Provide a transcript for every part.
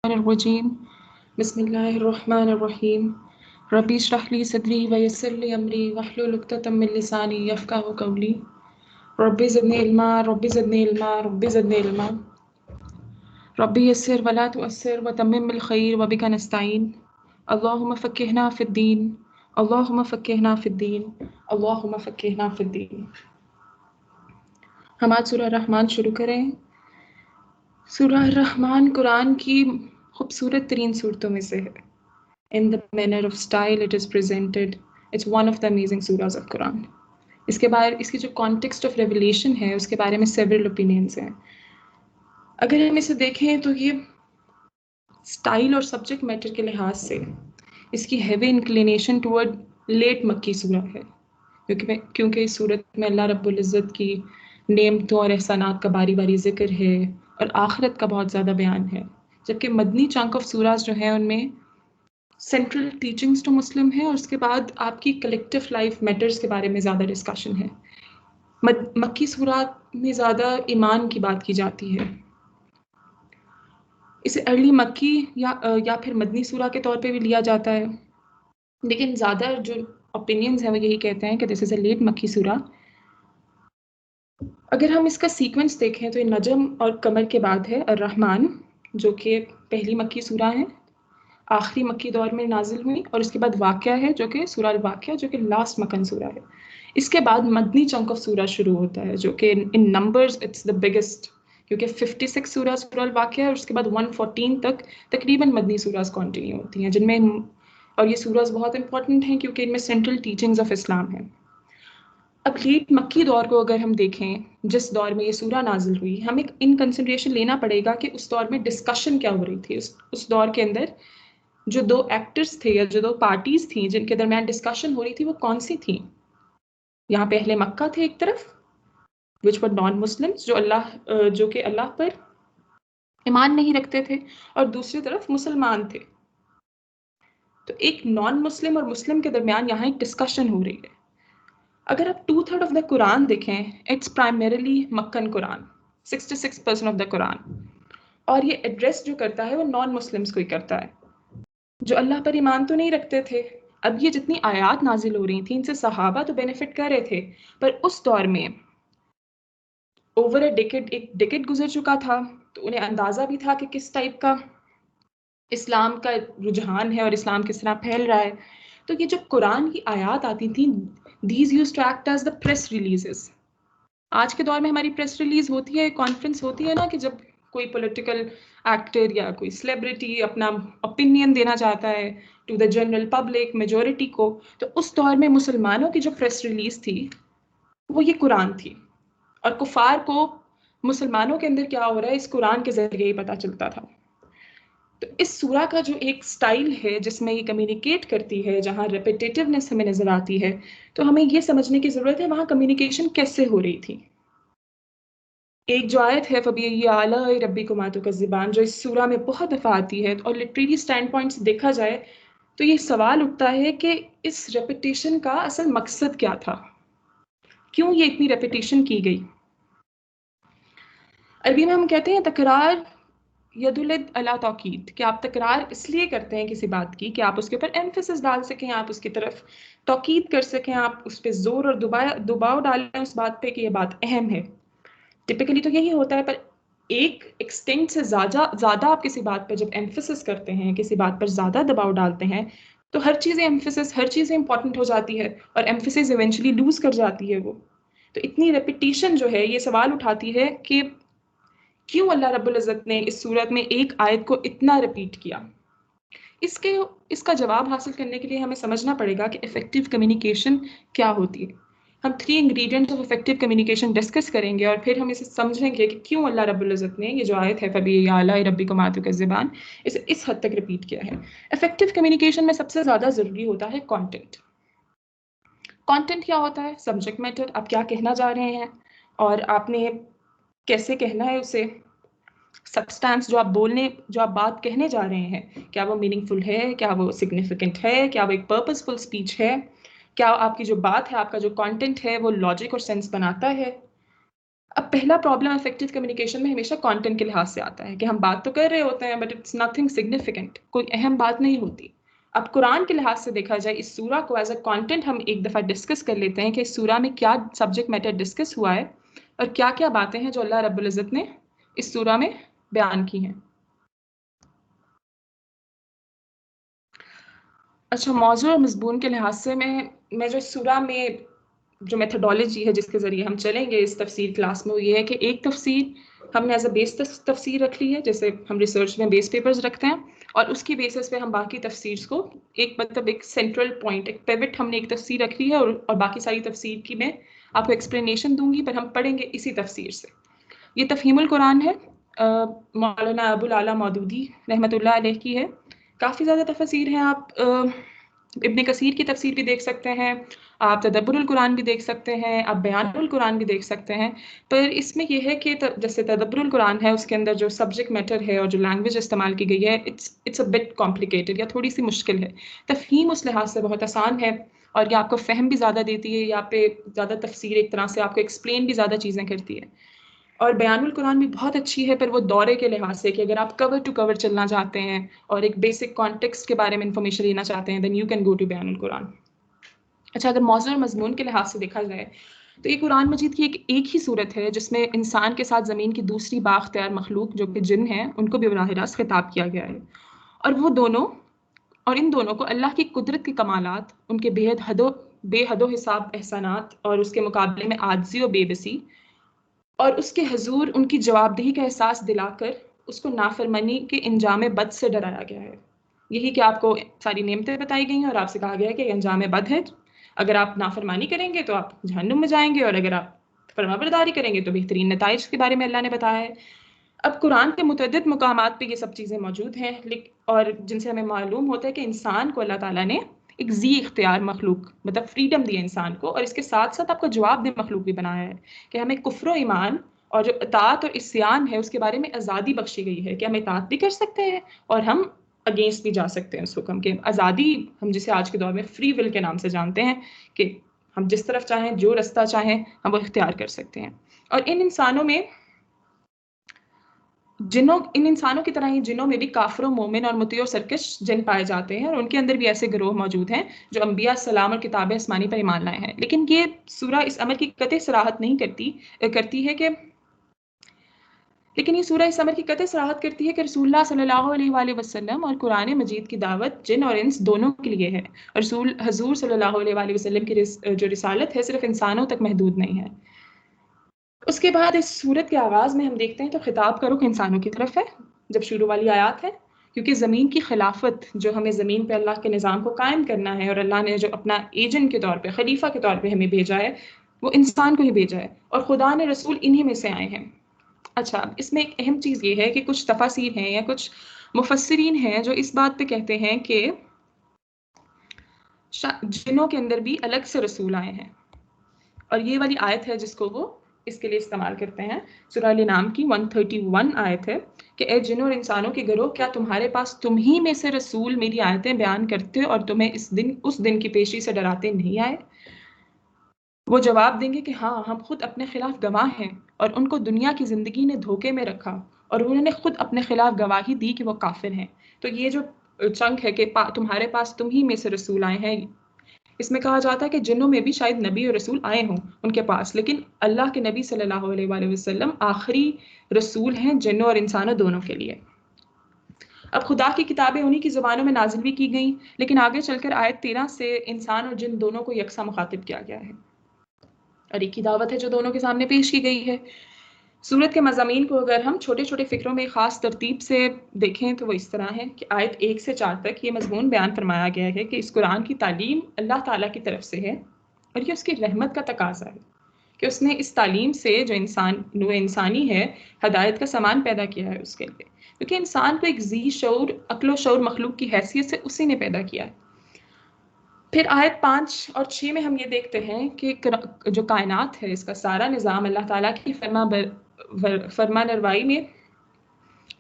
الرجيم بسم الله الرحمن الرحيم ربي اشرح لي صدري ويسر لي أمري واحلل عقدة من لساني يفقهوا قولي ربي زدني علما ربي زدني علما ربي زدني علما ربي يسر ولا تؤسر وتمم بالخير وبك نستعين اللهم فقهنا في الدين اللهم فقهنا في الدين اللهم فقهنا في الدين. ہم آج سورہ رحمان شروع کریں. سورہ الرحمن قرآن کی خوبصورت ترین صورتوں میں سے ہے. In the manner of style it is presented, it's one of the amazing surahs of Quran. اس کی جو context of revelation ہے اس کے بارے میں several opinions ہیں. اگر ہم اسے دیکھیں تو یہ style اور subject matter کے لحاظ سے اس کی heavy inclination toward late مکی سورہ ہے، کیونکہ اس صورت میں اللہ رب العزت کی نعمتوں اور احسانات کا باری باری ذکر ہے اور آخرت کا بہت زیادہ بیان ہے، جبکہ مدنی چنک آف سوراز جو ہیں ان میں سینٹرل ٹیچنگز ٹو مسلم ہے اور اس کے بعد آپ کی کلیکٹیو لائف میٹرز کے بارے میں زیادہ ڈسکشن ہے. مکی سورات میں زیادہ ایمان کی بات کی جاتی ہے. اسے ارلی مکی یا پھر مدنی سورہ کے طور پہ بھی لیا جاتا ہے، لیکن زیادہ جو اوپینینز ہیں وہ یہی کہتے ہیں کہ دس از اے لیٹ مکی سورہ. اگر ہم اس کا سیکوینس دیکھیں تو یہ نجم اور قمر کے بعد ہے الرحمن، جو کہ پہلی مکی سورہ ہے، آخری مکی دور میں نازل ہوئی، اور اس کے بعد واقعہ ہے جو کہ سورہ الواقعہ جو کہ لاسٹ مکن سورہ ہے. اس کے بعد مدنی چنک آف سورہ شروع ہوتا ہے جو کہ ان نمبرز اٹس دا بگیسٹ، کیونکہ 56 سورہ الواقعہ ہے اور اس کے بعد 114 تک تقریباً مدنی سوراز کنٹینیو ہوتی ہیں، جن میں اور یہ سوراز بہت امپورٹنٹ ہیں کیونکہ ان میں سینٹرل ٹیچنگز آف اسلام ہیں. اب لیٹ مکی دور کو اگر ہم دیکھیں، جس دور میں یہ سورہ نازل ہوئی، ہمیں ان کنسیڈریشن لینا پڑے گا کہ اس دور میں ڈسکشن کیا ہو رہی تھی. اس دور کے اندر جو دو ایکٹرز تھے یا جو دو پارٹیز تھیں جن کے درمیان ڈسکشن ہو رہی تھی وہ کون سی تھیں. یہاں پہ اہل مکہ تھے ایک طرف which were non-Muslims جو کہ اللہ پر ایمان نہیں رکھتے تھے، اور دوسری طرف مسلمان تھے. تو ایک نان مسلم اور مسلم کے درمیان یہاں ایک ڈسکشن ہو رہی ہے. اگر آپ 2/3 آف دا قرآن دیکھیں، it's primarily Meccan Quran, 66% of the Quran, اور یہ ایڈریس جو کرتا ہے وہ نان مسلمس کو ہی کرتا ہے جو اللہ پر ایمان تو نہیں رکھتے تھے. اب یہ جتنی آیات نازل ہو رہی تھیں ان سے صحابہ تو بینیفٹ کر رہے تھے، پر اس دور میں اوور ایک ڈیکیڈ گزر چکا تھا، تو انہیں اندازہ بھی تھا کہ کس ٹائپ کا اسلام کا رجحان ہے اور اسلام کس طرح پھیل رہا ہے. تو یہ جو قرآن کی آیات آتی تھیں، these used to act as the press releases. آج کے دور میں ہماری پریس ریلیز ہوتی ہے، کانفرنس ہوتی ہے نا، کہ جب کوئی پولیٹیکل ایکٹر یا کوئی سیلیبریٹی اپنا اوپینین دینا چاہتا ہے to the general public, majority کو، تو اس دور میں مسلمانوں کی جو پریس ریلیز تھی وہ یہ قرآن تھی، اور کفار کو مسلمانوں کے اندر کیا ہو رہا ہے اس قرآن کے ذریعے ہی پتہ چلتا تھا. تو اس سورہ کا جو ایک سٹائل ہے جس میں یہ کمیونیکیٹ کرتی ہے، جہاں ریپیٹیونیس ہمیں نظر آتی ہے، تو ہمیں یہ سمجھنے کی ضرورت ہے وہاں کمیونیکیشن کیسے ہو رہی تھی. ایک جو آیت ہے فَبِأَيِّ آلَاءِ رَبِّكُمَا تُكَذِّبَانِ، جو اس سورہ میں بہت دفعہ آتی ہے، اور لٹریری سٹینڈ پوائنٹ سے دیکھا جائے تو یہ سوال اٹھتا ہے کہ اس ریپیٹیشن کا اصل مقصد کیا تھا، کیوں یہ اتنی ریپیٹیشن کی گئی. عربی میں ہم کہتے ہیں تکرار یدل علی توکید، کہ آپ تکرار اس لیے کرتے ہیں کسی بات کی کہ آپ اس کے اوپر ایمفیسس ڈال سکیں، آپ اس کی طرف توکید کر سکیں، آپ اس پہ زور اور دباؤ ڈالیں اس بات پہ کہ یہ بات اہم ہے. ٹپکلی تو یہی ہوتا ہے، پر ایک ایکسٹینٹ سے زیادہ آپ کسی بات پر جب ایمفیسس کرتے ہیں، کسی بات پر زیادہ دباؤ ڈالتے ہیں، تو ہر چیزیں امپورٹنٹ ہو جاتی ہے، اور ایمفیسس ایونچولی لوز کر جاتی ہے وہ. تو اتنی ریپیٹیشن جو ہے یہ سوال اٹھاتی ہے کہ کیوں اللہ رب العزت نے اس صورت میں ایک آیت کو اتنا ریپیٹ کیا. اس کا جواب حاصل کرنے کے لیے ہمیں سمجھنا پڑے گا کہ افیکٹو کمیونیکیشن کیا ہوتی ہے. ہم 3 ingredients of effective communication discuss کریں گے، اور پھر ہم اسے سمجھیں گے کہ کیوں اللہ رب العزت نے یہ جو آیت ہے فَبِأَيِّ آلَاءِ رَبِّكُمَا تُكَذِّبَانِ اسے اس حد تک ریپیٹ کیا ہے. افیکٹو کمیونیکیشن میں سب سے زیادہ ضروری ہوتا ہے کانٹینٹ. کانٹینٹ کیا ہوتا ہے؟ سبجیکٹ میٹر، آپ کیا کہنا جا رہے ہیں اور آپ نے کیسے کہنا ہے اسے. سبسٹانس جو آپ بات کہنے جا رہے ہیں، کیا وہ میننگ فل ہے، کیا وہ سگنیفیکنٹ ہے، کیا وہ ایک پرپز فل اسپیچ ہے، کیا آپ کی جو بات ہے، آپ کا جو کانٹینٹ ہے وہ لاجک اور سینس بناتا ہے. اب پہلا پرابلم افیکٹو کمیونیکیشن میں ہمیشہ کانٹینٹ کے لحاظ سے آتا ہے کہ ہم بات تو کر رہے ہوتے ہیں بٹ اٹس نتھنگ سگنیفیکنٹ، کوئی اہم بات نہیں ہوتی. اب قرآن کے لحاظ سے دیکھا جائے اس سورہ کو ایز اے کانٹینٹ ہم ایک دفعہ ڈسکس کر لیتے ہیں کہ اس سورہ میں کیا سبجیکٹ میٹر ڈسکس ہوا ہے اور کیا کیا باتیں ہیں جو اللہ رب العزت نے اس سورہ میں بیان کی ہیں. اچھا، موضوع اور مضمون کے لحاظ سے میں جو اس سورہ میں جو میتھڈالوجی ہے جس کے ذریعے ہم چلیں گے اس تفسیر کلاس میں، وہ یہ ہے کہ ایک تفسیر ہم نے ایز اے بیس تفسیر رکھ لی ہے، جیسے ہم ریسرچ میں بیس پیپرز رکھتے ہیں، اور اس کی بیسس پہ ہم باقی تفسیر کو ایک سینٹرل پوائنٹ، ایک پیوٹ ہم نے ایک تفسیر رکھ لی ہے، اور باقی ساری تفسیر کی میں آپ کو ایکسپلینیشن دوں گی، پر ہم پڑھیں گے اسی تفسیر سے. یہ تفہیم القرآن ہے، مولانا ابو العلا مودودی رحمۃ اللہ علیہ کی ہے. کافی زیادہ تفسیر ہیں، آپ ابن کثیر کی تفسیر بھی دیکھ سکتے ہیں، آپ تدبر القرآن بھی دیکھ سکتے ہیں، آپ بیان القرآن بھی دیکھ سکتے ہیں. پر اس میں یہ ہے کہ جیسے تدبر القرآن ہے، اس کے اندر جو سبجیکٹ میٹر ہے اور جو لینگویج استعمال کی گئی ہے اٹس اے بٹ کمپلیکیٹڈ، یا تھوڑی سی مشکل ہے. تفہیم اس لحاظ سے بہت آسان ہے، اور یہ آپ کو فہم بھی زیادہ دیتی ہے، یہاں پہ زیادہ تفسیر ایک طرح سے آپ کو ایکسپلین بھی زیادہ چیزیں کرتی ہے. اور بیان القرآن بھی بہت اچھی ہے، پر وہ دورے کے لحاظ سے کہ اگر آپ کور ٹو کور چلنا چاہتے ہیں اور ایک بیسک کانٹیکسٹ کے بارے میں انفارمیشن لینا چاہتے ہیں، then you can go to Bayan al-Quran. اچھا، اگر موضوع اور مضمون کے لحاظ سے دیکھا جائے تو یہ قرآن مجید کی ایک ہی صورت ہے جس میں انسان کے ساتھ زمین کی دوسری بااختیار مخلوق جو کہ جن ہیں ان کو بھی براہ راست خطاب کیا گیا ہے، اور ان دونوں کو اللہ کی قدرت کے کمالات، ان کے بے حد و حساب احسانات اور اس کے مقابلے میں عاجزی و بے بسی، اور اس کے حضور ان کی جواب دہی کا احساس دلا کر اس کو نافرمانی کے انجام بد سے ڈرایا گیا ہے. یہی کہ آپ کو ساری نعمتیں بتائی گئی ہیں اور آپ سے کہا گیا ہے کہ یہ انجام بد ہے، اگر آپ نافرمانی کریں گے تو آپ جہنم میں جائیں گے، اور اگر آپ فرمانبرداری کریں گے تو بہترین نتائج کے بارے میں اللہ نے بتایا ہے. اب قرآن کے متعدد مقامات پہ یہ سب چیزیں موجود ہیں، اور جن سے ہمیں معلوم ہوتا ہے کہ انسان کو اللہ تعالیٰ نے ایک ذی اختیار مخلوق، مطلب فریڈم دی انسان کو، اور اس کے ساتھ ساتھ آپ کو جواب دہ مخلوق بھی بنایا ہے کہ ہمیں کفر و ایمان اور جو اطاعت اور عصیان ہے اس کے بارے میں آزادی بخشی گئی ہے کہ ہم اطاعت بھی کر سکتے ہیں اور ہم اگینسٹ بھی جا سکتے ہیں اس حکم کے. آزادی ہم جسے آج کے دور میں فری ول کے نام سے جانتے ہیں کہ ہم جس طرف چاہیں، جو رستہ چاہیں، ہم وہ اختیار کر سکتے ہیں. اور ان انسانوں کی طرح ہی جنوں میں بھی کافر و مومن اور مطیع و سرکش جن پائے جاتے ہیں، اور ان کے اندر بھی ایسے گروہ موجود ہیں جو انبیاء السلام اور کتاب آسمانی پر ایمان لائے ہیں. لیکن یہ سورہ اس امر کی قطعی صراحت نہیں کرتی ہے کہ رسول اللہ صلی اللہ علیہ وآلہ وسلم اور قرآن مجید کی دعوت جن اور انس دونوں کے لیے ہے. حضور صلی اللہ علیہ وآلہ وسلم کی جو رسالت ہے صرف انسانوں تک محدود نہیں ہے. اس کے بعد اس سورت کے آغاز میں ہم دیکھتے ہیں تو خطاب کا رخ انسانوں کی طرف ہے جب شروع والی آیات ہے، کیونکہ زمین کی خلافت جو ہمیں زمین پہ اللہ کے نظام کو قائم کرنا ہے، اور اللہ نے جو اپنا ایجنٹ کے طور پہ، خلیفہ کے طور پہ ہمیں بھیجا ہے، وہ انسان کو ہی بھیجا ہے، اور خدا نے رسول انہی میں سے آئے ہیں. اچھا، اس میں ایک اہم چیز یہ ہے کہ کچھ تفاسیر ہیں یا کچھ مفسرین ہیں جو اس بات پہ کہتے ہیں کہ جنوں کے اندر بھی الگ سے رسول آئے ہیں، اور یہ والی آیت ہے جس کو وہ اس کے لیے استعمال کرتے ہیں. سورہ الانعام کی 131 آیت ہے کہ اے جنوں اور انسانوں کے گروہ، کیا تمہارے پاس تم ہی میں سے رسول میری آیتیں بیان کرتے اور تمہیں اس دن کی پیشی سے ڈراتے نہیں آئے؟ وہ جواب دیں گے کہ ہاں، ہم خود اپنے خلاف گواہ ہیں، اور ان کو دنیا کی زندگی نے دھوکے میں رکھا اور انہوں نے خود اپنے خلاف گواہی دی کہ وہ کافر ہیں. تو یہ جو چنک ہے کہ تمہارے پاس تم ہی میں سے رسول آئے ہیں، اس میں کہا جاتا ہے کہ جنوں میں بھی شاید نبی اور رسول آئے ہوں ان کے پاس، لیکن اللہ کے نبی صلی اللہ علیہ وآلہ وسلم آخری رسول ہیں جنوں اور انسانوں دونوں کے لیے. اب خدا کی کتابیں انہی کی زبانوں میں نازل بھی کی گئیں، لیکن آگے چل کر آیت 13 سے انسان اور جن دونوں کو یکساں مخاطب کیا گیا ہے، اور ایک ہی دعوت ہے جو دونوں کے سامنے پیش کی گئی ہے. سورت کے مضامین کو اگر ہم چھوٹے چھوٹے فکروں میں خاص ترتیب سے دیکھیں تو وہ اس طرح ہے کہ آیت 1 سے 4 تک یہ مضمون بیان فرمایا گیا ہے کہ اس قرآن کی تعلیم اللہ تعالیٰ کی طرف سے ہے، اور یہ اس کی رحمت کا تقاضا ہے کہ اس نے اس تعلیم سے جو نوع انسانی ہے ہدایت کا سامان پیدا کیا ہے اس کے لیے، کیونکہ انسان کو ایک ذی شعور، عقل و شعور مخلوق کی حیثیت سے اسی نے پیدا کیا ہے. پھر آیت 5 اور 6 میں ہم یہ دیکھتے ہیں کہ جو کائنات ہے اس کا سارا نظام اللہ تعالیٰ کی فرما نروائی میں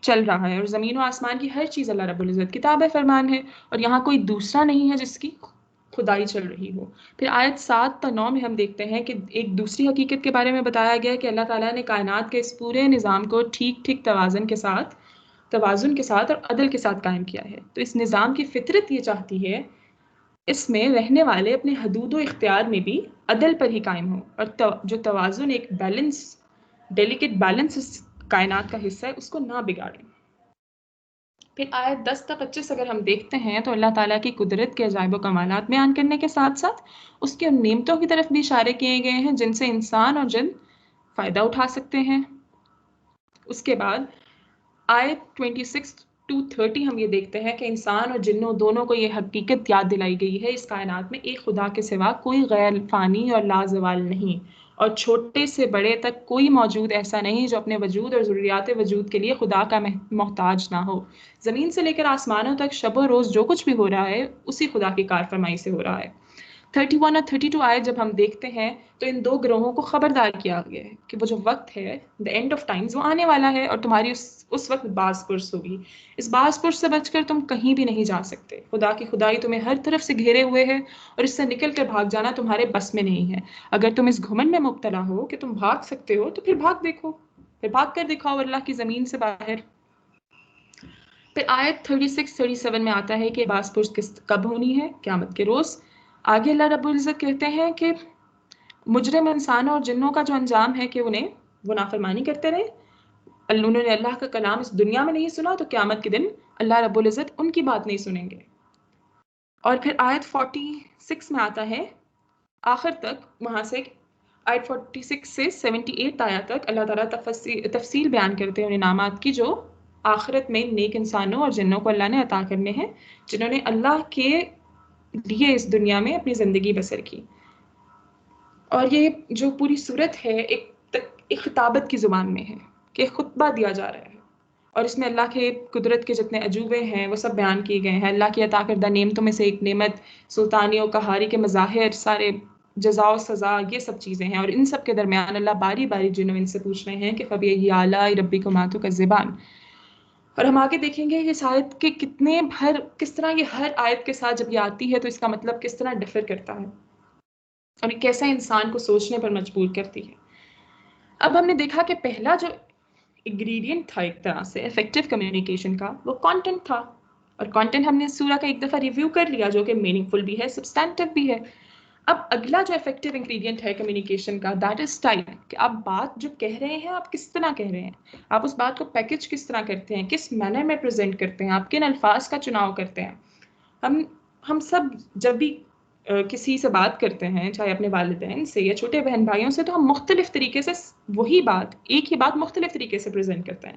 چل رہا ہے، اور زمین و آسمان کی ہر چیز اللہ رب العزت کتاب فرمان ہے، اور یہاں کوئی دوسرا نہیں ہے جس کی خدائی چل رہی ہو. پھر آیت 7 تا 9 میں ہم دیکھتے ہیں کہ ایک دوسری حقیقت کے بارے میں بتایا گیا ہے کہ اللہ تعالیٰ نے کائنات کے اس پورے نظام کو ٹھیک ٹھیک توازن کے ساتھ اور عدل کے ساتھ قائم کیا ہے. تو اس نظام کی فطرت یہ چاہتی ہے اس میں رہنے والے اپنے حدود و اختیار میں بھی عدل پر ہی قائم ہوں، اور جو توازن ایک ڈیلیکیٹ بیلنس اس کائنات کا حصہ ہے اس کو نہ بگاڑیں. پھر آیت 10 تا 25 اگر ہم دیکھتے ہیں تو اللہ تعالیٰ کی قدرت کے عجائب و کمالات بیان کرنے کے ساتھ ساتھ اس کی ان نعمتوں کی طرف بھی اشارے کیے گئے ہیں جن سے انسان اور جن فائدہ اٹھا سکتے ہیں. اس کے بعد آیت 26 to 30 ہم یہ دیکھتے ہیں کہ انسان اور جنوں دونوں کو یہ حقیقت یاد دلائی گئی ہے اس کائنات میں ایک خدا کے سوا کوئی غیر فانی اور لازوال نہیں، اور چھوٹے سے بڑے تک کوئی موجود ایسا نہیں جو اپنے وجود اور ضروریات وجود کے لیے خدا کا محتاج نہ ہو. زمین سے لے کر آسمانوں تک شب و روز جو کچھ بھی ہو رہا ہے اسی خدا کی کار فرمائی سے ہو رہا ہے. 31 اور 32 آیت جب ہم دیکھتے ہیں تو ان دو گروہوں کو خبردار کیا گیا ہے کہ وہ جو وقت ہے the end of times وہ آنے والا ہے، اور تمہاری اس وقت باز پرس ہوگی. اس باز پرس سے بچ کر تم کہیں بھی نہیں جا سکتے. خدا کی خدائی تمہیں ہر طرف سے گھیرے ہوئے ہے اور اس سے نکل کر بھاگ جانا تمہارے بس میں نہیں ہے. اگر تم اس گھمنڈ میں مبتلا ہو کہ تم بھاگ سکتے ہو تو پھر بھاگ کر دکھاؤ اللہ کی زمین سے باہر. پھر آیت 36-37 میں آتا ہے کہ باز پرس کب ہونی ہے؟ قیامت کے روز. آگے اللہ رب العزت کہتے ہیں کہ مجرم انسانوں اور جنوں کا جو انجام ہے کہ انہیں وہ نافرمانی کرتے رہے، انہوں نے اللہ کا کلام اس دنیا میں نہیں سنا تو قیامت کے دن اللہ رب العزت ان کی بات نہیں سنیں گے. اور پھر آیت 46 میں آتا ہے آخر تک، وہاں سے آیت 46 سے 78 آیت تک اللہ تعالیٰ تفصیل بیان کرتے ہیں ان انعامات کی جو آخرت میں نیک انسانوں اور جنوں کو اللہ نے عطا کرنے ہیں جنہوں نے اللہ کے لیے اس دنیا میں اپنی زندگی بسر کی. اور یہ جو پوری صورت ہے ایک خطابت کی زبان میں ہے کہ خطبہ دیا جا رہا ہے، اور اس میں اللہ کے قدرت کے جتنے عجوبے ہیں وہ سب بیان کیے گئے ہیں. اللہ کی عطا کردہ نعمتوں میں سے ایک نعمت سلطانی و قہاری کے مظاہر، سارے جزا و سزا، یہ سب چیزیں ہیں، اور ان سب کے درمیان اللہ باری باری جنوں ان سے پوچھ رہے ہیں کہ فَبِأَيِّ آلَاءِ رَبِّكُمَا تُكَذِّبَانِ. اور ہم آگے دیکھیں گے کہ اس آیت کے کس طرح یہ ہر آیت کے ساتھ جب یہ آتی ہے تو اس کا مطلب کس طرح ڈفر کرتا ہے اور یہ کیسا انسان کو سوچنے پر مجبور کرتی ہے. اب ہم نے دیکھا کہ پہلا جو انگریڈینٹ تھا ایک طرح سے افیکٹو کمیونیکیشن کا وہ کانٹینٹ تھا، اور کانٹینٹ ہم نے اس سورہ کا ایک دفعہ ریویو کر لیا جو کہ میننگ فل بھی ہے، سبسٹینٹو بھی ہے. اب اگلا جو افیکٹو انگریڈینٹ ہے کمیونیکیشن کا دیٹ از اسٹائل، کہ آپ بات جو کہہ رہے ہیں آپ کس طرح کہہ رہے ہیں، آپ اس بات کو پیکج کس طرح کرتے ہیں، کس مینر میں پریزنٹ کرتے ہیں، آپ کن الفاظ کا چناؤ کرتے ہیں. ہم سب جب بھی کسی سے بات کرتے ہیں، چاہے اپنے والدین سے یا چھوٹے بہن بھائیوں سے، تو ہم مختلف طریقے سے ایک ہی بات مختلف طریقے سے پریزنٹ کرتے ہیں.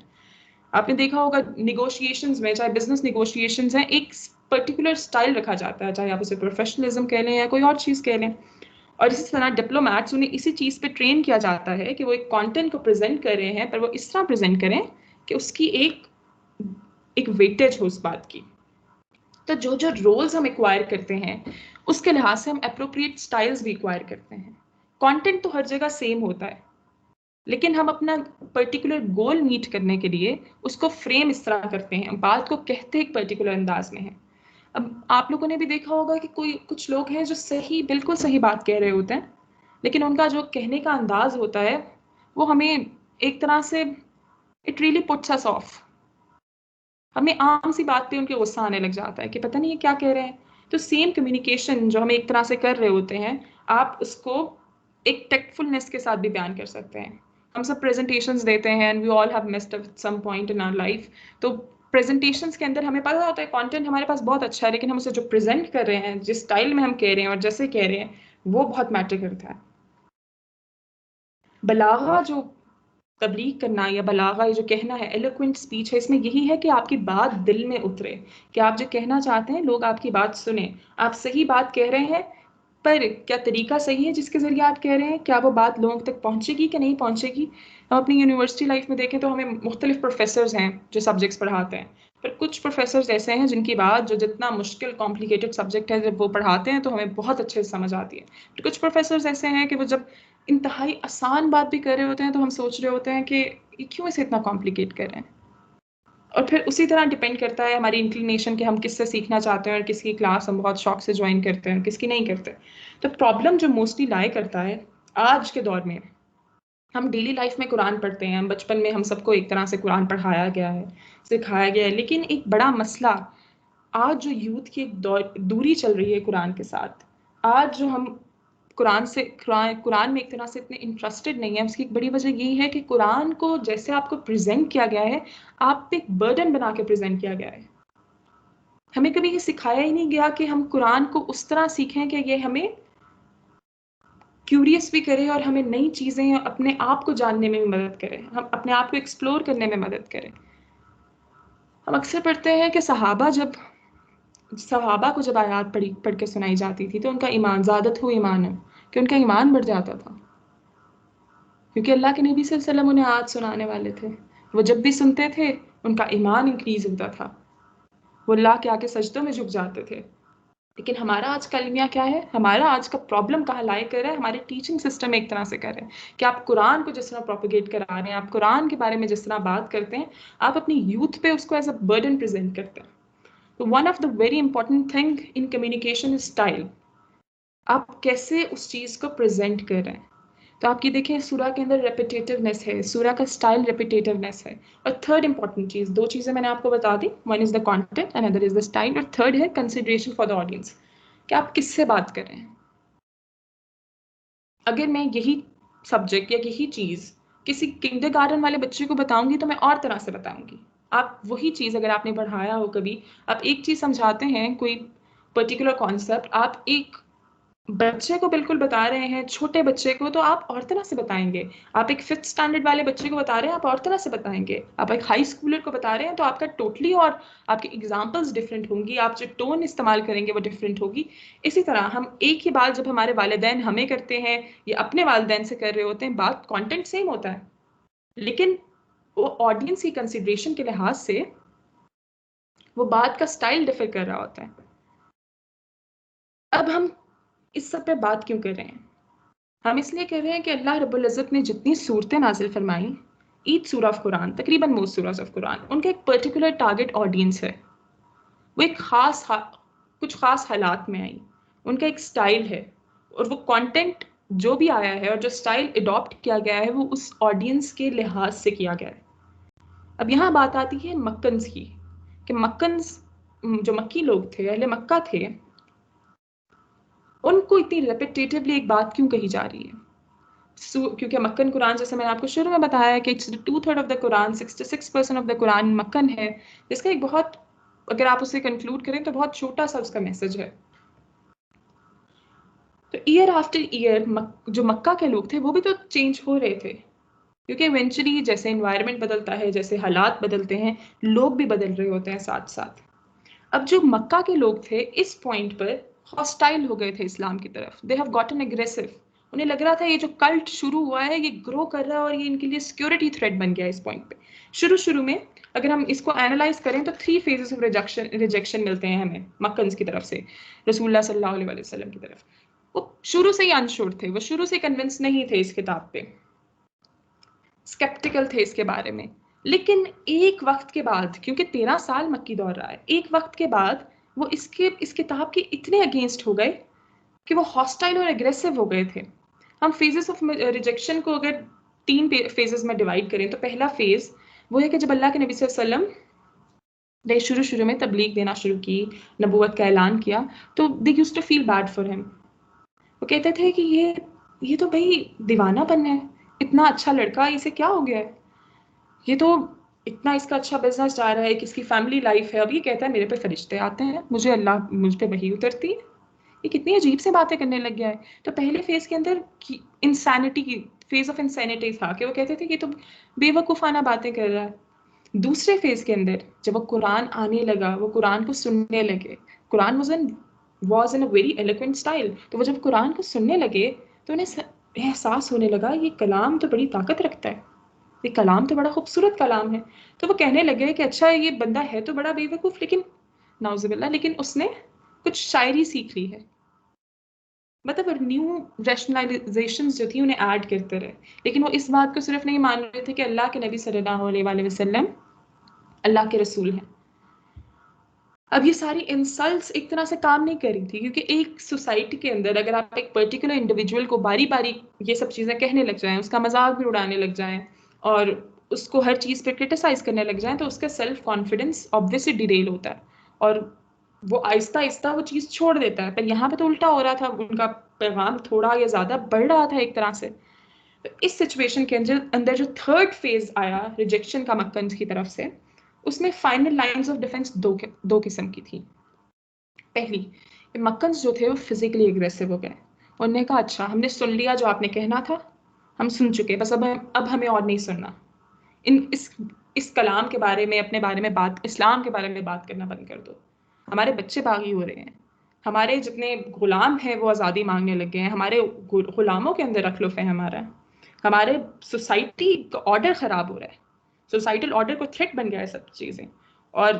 آپ نے دیکھا ہوگا نیگوشیشنز میں، چاہے بزنس نیگوشیشنز ہیں، ایک پرٹیکولر سٹائل رکھا جاتا ہے، چاہے آپ اسے پروفیشنلزم کہہ لیں یا کوئی اور چیز کہہ لیں. اور اسی طرح ڈپلومیٹس انہیں اسی چیز پہ ٹرین کیا جاتا ہے کہ وہ ایک کانٹینٹ کو پریزنٹ کر رہے ہیں پر وہ اس طرح پریزنٹ کریں کہ اس کی ایک ویٹیج ہو اس بات کی. تو جو رولز ہم ایکوائر کرتے ہیں اس کے لحاظ سے ہم اپروپریٹ سٹائلز بھی ایکوائر کرتے ہیں. کانٹینٹ تو ہر جگہ سیم ہوتا ہے، لیکن ہم اپنا پرٹیکولر گول میٹ کرنے کے لیے اس کو فریم اس طرح کرتے ہیں، بات کو کہتے ایک پرٹیکولر انداز میں ہیں. اب آپ لوگوں نے بھی دیکھا ہوگا کہ کچھ لوگ ہیں جو بالکل صحیح بات کہہ رہے ہوتے ہیں، لیکن ان کا جو کہنے کا انداز ہوتا ہے وہ ہمیں ایک طرح سے اٹ ریئلی پٹس اس آف. ہمیں عام سی بات پہ ان کے غصہ آنے لگ جاتا ہے کہ پتہ نہیں یہ کیا کہہ رہے ہیں. تو سیم کمیونیکیشن جو ہم ایک طرح سے کر رہے ہوتے ہیں، آپ اس کو ایک ٹیکٹفلنس کے ساتھ بھی بیان کر سکتے ہیں. ہم سب پریزنٹیشنز دیتے ہیں and we all have messed up at some point in our life. تو پریزنٹیشنز کے اندر ہمیں پتہ ہوتا ہے کانٹینٹ ہمارے پاس بہت اچھا ہے، لیکن ہم اسے جو پریزنٹ کر رہے ہیں، جس سٹائل میں ہم کہہ رہے ہیں اور جیسے کہہ رہے ہیں، وہ بہت میٹر کرتا ہے. بلاغہ جو تبلیغ کرنا یا بلاغہ یہ جو کہنا ہے، ایلوکوینٹ اسپیچ ہے، اس میں یہی ہے کہ آپ کی بات دل میں اترے، کہ آپ جو کہنا چاہتے ہیں لوگ آپ کی بات سنیں. آپ صحیح بات کہہ رہے ہیں پر کیا طریقہ صحیح ہے جس کے ذریعے آپ کہہ رہے ہیں؟ کیا وہ بات لوگوں تک پہنچے گی کہ نہیں پہنچے گی؟ ہم اپنی یونیورسٹی لائف میں دیکھیں تو ہمیں مختلف پروفیسرز ہیں جو سبجیکٹس پڑھاتے ہیں، پر کچھ پروفیسرز ایسے ہیں جن کی بات جو جتنا مشکل کمپلیکیٹڈ سبجیکٹ ہے جب وہ پڑھاتے ہیں تو ہمیں بہت اچھے سے سمجھ آتی ہے. پھر کچھ پروفیسرز ایسے ہیں کہ وہ جب انتہائی آسان بات بھی کر رہے ہوتے ہیں تو ہم سوچ رہے ہوتے ہیں کہ یہ کیوں اسے اتنا کمپلیکیٹ کر رہے ہیں. اور پھر اسی طرح ڈپینڈ کرتا ہے ہماری انکلینیشن کہ ہم کس سے سیکھنا چاہتے ہیں اور کس کی کلاس ہم بہت شوق سے جوائن کرتے ہیں اور کس کی نہیں کرتے. تو پرابلم جو موسٹلی لائے کرتا ہے آج کے دور میں، ہم ڈیلی لائف میں قرآن پڑھتے ہیں، بچپن میں ہم سب کو ایک طرح سے قرآن پڑھایا گیا ہے، سکھایا گیا ہے، لیکن ایک بڑا مسئلہ آج جو یوتھ کی ایک دوری چل رہی ہے قرآن کے ساتھ، آج جو ہم قرآن میں ایک طرح سے اتنے انٹرسٹڈ نہیں ہیں، اس کی ایک بڑی وجہ یہی ہے کہ قرآن کو جیسے آپ کو پریزنٹ کیا گیا ہے، آپ پہ ایک برڈن بنا کے پریزنٹ کیا گیا ہے. ہمیں کبھی یہ سکھایا ہی نہیں گیا کہ ہم قرآن کو اس طرح سیکھیں کہ یہ ہمیں کیوریس بھی کرے اور ہمیں نئی چیزیں اپنے آپ کو جاننے میں بھی مدد کرے، ہم اپنے آپ کو ایکسپلور کرنے میں مدد کرے. ہم اکثر پڑھتے ہیں کہ صحابہ کو جب آیات پڑھ کے سنائی جاتی تھی تو ان کا ایمان زیادت ہو ایمان ہے کہ ان کا ایمان بڑھ جاتا تھا، کیونکہ اللہ کے نبی صلی اللہ علیہ وسلم انہیں آیات سنانے والے تھے. وہ جب بھی سنتے تھے ان کا ایمان انکریز ہوتا تھا، وہ اللہ کے آگے سجدوں میں جھک جاتے تھے. لیکن ہمارا آج کا المیہ کیا ہے؟ ہمارا آج کا پرابلم کہاں لائے کر رہا ہے؟ ہمارے ٹیچنگ سسٹم ایک طرح سے کر رہے ہیں کہ آپ قرآن کو جس طرح پروپیگیٹ کرا رہے ہیں، آپ قرآن کے بارے میں جس طرح بات کرتے ہیں، آپ اپنی یوتھ پہ اس کو ایز اے برڈن پریزنٹ کرتے ہیں. تو one of the very important thing in communication is style. آپ کیسے اس چیز کو پریزنٹ کر رہے ہیں. تو آپ کی دیکھیں سورہ کے اندر ریپیٹیٹونیس ہے، سورہ کا اسٹائل ریپیٹیٹونیس ہے. اور تھرڈ امپورٹنٹ چیز، دو چیزیں میں نے آپ کو بتا دی، one is the content and other is the style, اور تھرڈ ہے کنسیڈریشن فار دا آڈینس، کہ آپ کس سے بات کر رہے ہیں. اگر میں یہی سبجیکٹ یا یہی چیز کسی کنڈر گارڈن والے بچے کو بتاؤں گی تو میں اور طرح سے بتاؤں گی. آپ وہی چیز اگر آپ نے پڑھایا ہو کبھی، آپ ایک چیز سمجھاتے ہیں کوئی پرٹیکولر کانسیپٹ، آپ ایک بچے کو بالکل بتا رہے ہیں، چھوٹے بچے کو، تو آپ اور طرح سے بتائیں گے. آپ ایک 5th اسٹینڈرڈ والے بچے کو بتا رہے ہیں، آپ اور طرح سے بتائیں گے. آپ ایک ہائی اسکولر کو بتا رہے ہیں تو آپ کا ٹوٹلی اور آپ کی ایگزامپلس ڈفرینٹ ہوں گی، آپ جو ٹون استعمال کریں گے وہ ڈفرینٹ ہوگی. اسی طرح ہم ایک ہی بات جب ہمارے والدین ہمیں کرتے ہیں یا اپنے والدین سے کر رہے ہوتے ہیں، بات کانٹینٹ سیم ہوتا ہے، لیکن وہ آڈینس کی کنسیڈریشن کے لحاظ سے وہ بات کا اسٹائل ڈفر کر رہا ہوتا ہے. اب ہم اس سب پہ بات کیوں کر رہے ہیں؟ ہم اس لیے کر رہے ہیں کہ اللہ رب العزت نے جتنی صورتیں نازل فرمائیں، ایچ سورہ آف قرآن، تقریباً موسٹ سورہز آف قرآن، ان کا ایک پرٹیکولر ٹارگٹ آڈینس ہے. وہ ایک کچھ خاص حالات میں آئیں، ان کا ایک سٹائل ہے، اور وہ کانٹینٹ جو بھی آیا ہے اور جو سٹائل اڈاپٹ کیا گیا ہے وہ اس آڈینس کے لحاظ سے کیا گیا ہے. اب یہاں بات آتی ہے مکنز کی، کہ مکنز جو مکی لوگ تھے، اہل مکہ تھے، ان کو اتنی ریپیٹیٹیولی ایک بات کیوں کہی جا رہی ہے؟ کیونکہ مکن قرآن، جیسے میں نے آپ کو شروع میں بتایا کہ 2/3 of the Quran, 66% of the قرآن مکن ہے، جس کا ایک بہت، اگر آپ اسے کنکلوڈ کریں تو بہت چھوٹا سا اس کا میسج ہے. تو ایئر آفٹر ایئر جو مکہ کے لوگ تھے وہ بھی تو چینج ہو رہے تھے، کیونکہ ایونچولی جیسے انوائرمنٹ بدلتا ہے، جیسے حالات بدلتے ہیں، لوگ بھی بدل رہے ہوتے ہیں ساتھ ساتھ. اب جو مکہ کے لوگ تھے اس پوائنٹ پر ہاسٹائل ہو گئے تھے اسلام کی طرف. They have gotten aggressive. انہیں لگ رہا تھا یہ جو کلٹ شروع ہوا ہے یہ گرو کر رہا ہے اور یہ ان کے لیے سیکورٹی تھریٹ بن گیا اس پوائنٹ پہ. شروع میں اگر ہم اس کو اینالائز کریں تو 3 phases آف ریجیکشن ملتے ہیں ہمیں مکنز کی طرف سے، رسول اللہ صلی اللہ علیہ وسلم کی طرف. وہ شروع سے ہی انشور تھے، وہ شروع سے کنونس نہیں تھے اس کتاب پہ، اسکیپٹیکل تھے اس کے بارے میں. لیکن ایک وقت کے بعد، کیونکہ 13 سال مکی دور رہا ہے، ایک وقت کے بعد وہ اس کتاب کے اتنے اگینسٹ ہو گئے کہ وہ ہاسٹائل اور اگریسو ہو گئے تھے. ہم فیزز آف ریجیکشن کو اگر 3 فیزز میں ڈیوائڈ کریں تو پہلا فیز وہ ہے کہ جب اللہ کے نبی صلی اللہ علیہ وسلم نے شروع میں تبلیغ دینا شروع کی، نبوت کا اعلان کیا، تو they used to feel bad for ہم. وہ کہتے تھے کہ یہ تو بھائی دیوانہ پن ہے، اتنا اچھا لڑکا، اسے کیا ہو گیا ہے، یہ تو اتنا اس کا اچھا بزنس جا رہا ہے، کہ اس کی فیملی لائف ہے، اب یہ کہتا ہے میرے پہ فرشتے آتے ہیں، مجھ پہ وحی اترتی ہے، یہ کتنی عجیب سے باتیں کرنے لگ گیا ہے. تو پہلے فیز کے اندر انسینٹی کی فیز آف انسینٹی تھا کہ وہ کہتے تھے کہ تو بے وقوفانہ باتیں کر رہا ہے. دوسرے فیز کے اندر جب وہ قرآن آنے لگا، وہ قرآن کو سننے لگے، Quran was in a very eloquent style, تو وہ جب قرآن کو سننے لگے تو انہیں احساس ہونے لگا یہ کلام تو بڑی طاقت رکھتا ہے، یہ کلام تو بڑا خوبصورت کلام ہے. تو وہ کہنے لگے کہ اچھا یہ بندہ ہے تو بڑا بے وقوف، لیکن نعوذ باللہ، لیکن اس نے کچھ شاعری سیکھ لی ہے. مطلب نیو ریشنلائزیشنز جو تھی انہیں ایڈ کرتے رہے، لیکن وہ اس بات کو صرف نہیں مان رہے تھے کہ اللہ کے نبی صلی اللہ علیہ وسلم اللہ کے رسول ہیں. اب یہ ساری انسلٹس ایک طرح سے کام نہیں کر رہی تھی، کیونکہ ایک سوسائٹی کے اندر اگر آپ ایک پرٹیکولر انڈیویجول کو باری باری یہ سب چیزیں کہنے لگ جائیں، اس کا مذاق بھی اڑانے لگ جائیں اور اس کو ہر چیز پہ کرٹیسائز کرنے لگ جائیں، تو اس کا سیلف کانفیڈنس آبویسلی ڈیریل ہوتا ہے اور وہ آہستہ آہستہ وہ چیز چھوڑ دیتا ہے. پر یہاں پہ تو الٹا ہو رہا تھا، ان کا پیغام تھوڑا یا زیادہ بڑھ رہا تھا ایک طرح سے. تو اس سچویشن کے اندر جو تھرڈ فیز آیا ریجیکشن کا مکہ کی طرف سے، اس میں فائنل لائنز آف ڈیفنس دو قسم کی تھی. پہلی، مکنز جو تھے وہ فزیکلی اگریسو ہو گئے. انہوں نے کہا اچھا ہم نے سن لیا جو آپ نے کہنا تھا، ہم سن چکے، بس اب ہمیں اور نہیں سننا. اس کلام کے بارے میں، اپنے بارے میں بات، اسلام کے بارے میں بات کرنا بند کر دو. ہمارے بچے باغی ہو رہے ہیں، ہمارے جتنے غلام ہیں وہ آزادی مانگنے لگے ہیں، ہمارے غلاموں کے اندر رکھ لو فہم آ رہا ہے، ہمارے سوسائٹی کا آرڈر خراب ہو رہا ہے، سوسائٹل آرڈر کو تھریٹ بن گیا ہے سب چیزیں. اور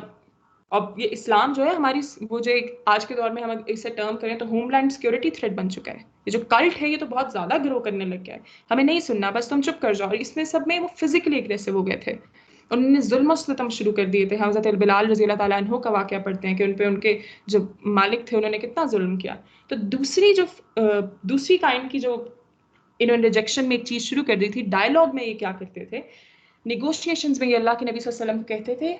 اب یہ اسلام جو ہے ہماری وہ جو ایک آج کے دور میں ہم اسے ٹرم کریں تو ہوم لینڈ سیکورٹی تھریٹ بن چکا ہے. یہ جو کلٹ ہے یہ تو بہت زیادہ گرو کرنے لگ گیا ہے، ہمیں نہیں سننا، بس تم چپ کر جاؤ. اور اس میں سب میں وہ فزیکلی اگریسو ہو گئے تھے، انہوں نے ظلم و ستم شروع کر دیے تھے. حضرت بلال رضی اللہ تعالیٰ عنہ کا واقعہ پڑھتے ہیں کہ ان پہ ان کے جو مالک تھے انہوں نے کتنا ظلم کیا. تو دوسری کائنڈ کی جو انہوں نے ریجیکشن میں ایک چیز شروع کر دی تھی، ڈائلاگ میں یہ کیا کرتے تھے، نیگوشیشنز میں یہ اللہ کے نبی صلی اللہ علیہ وسلم کو کہتے تھے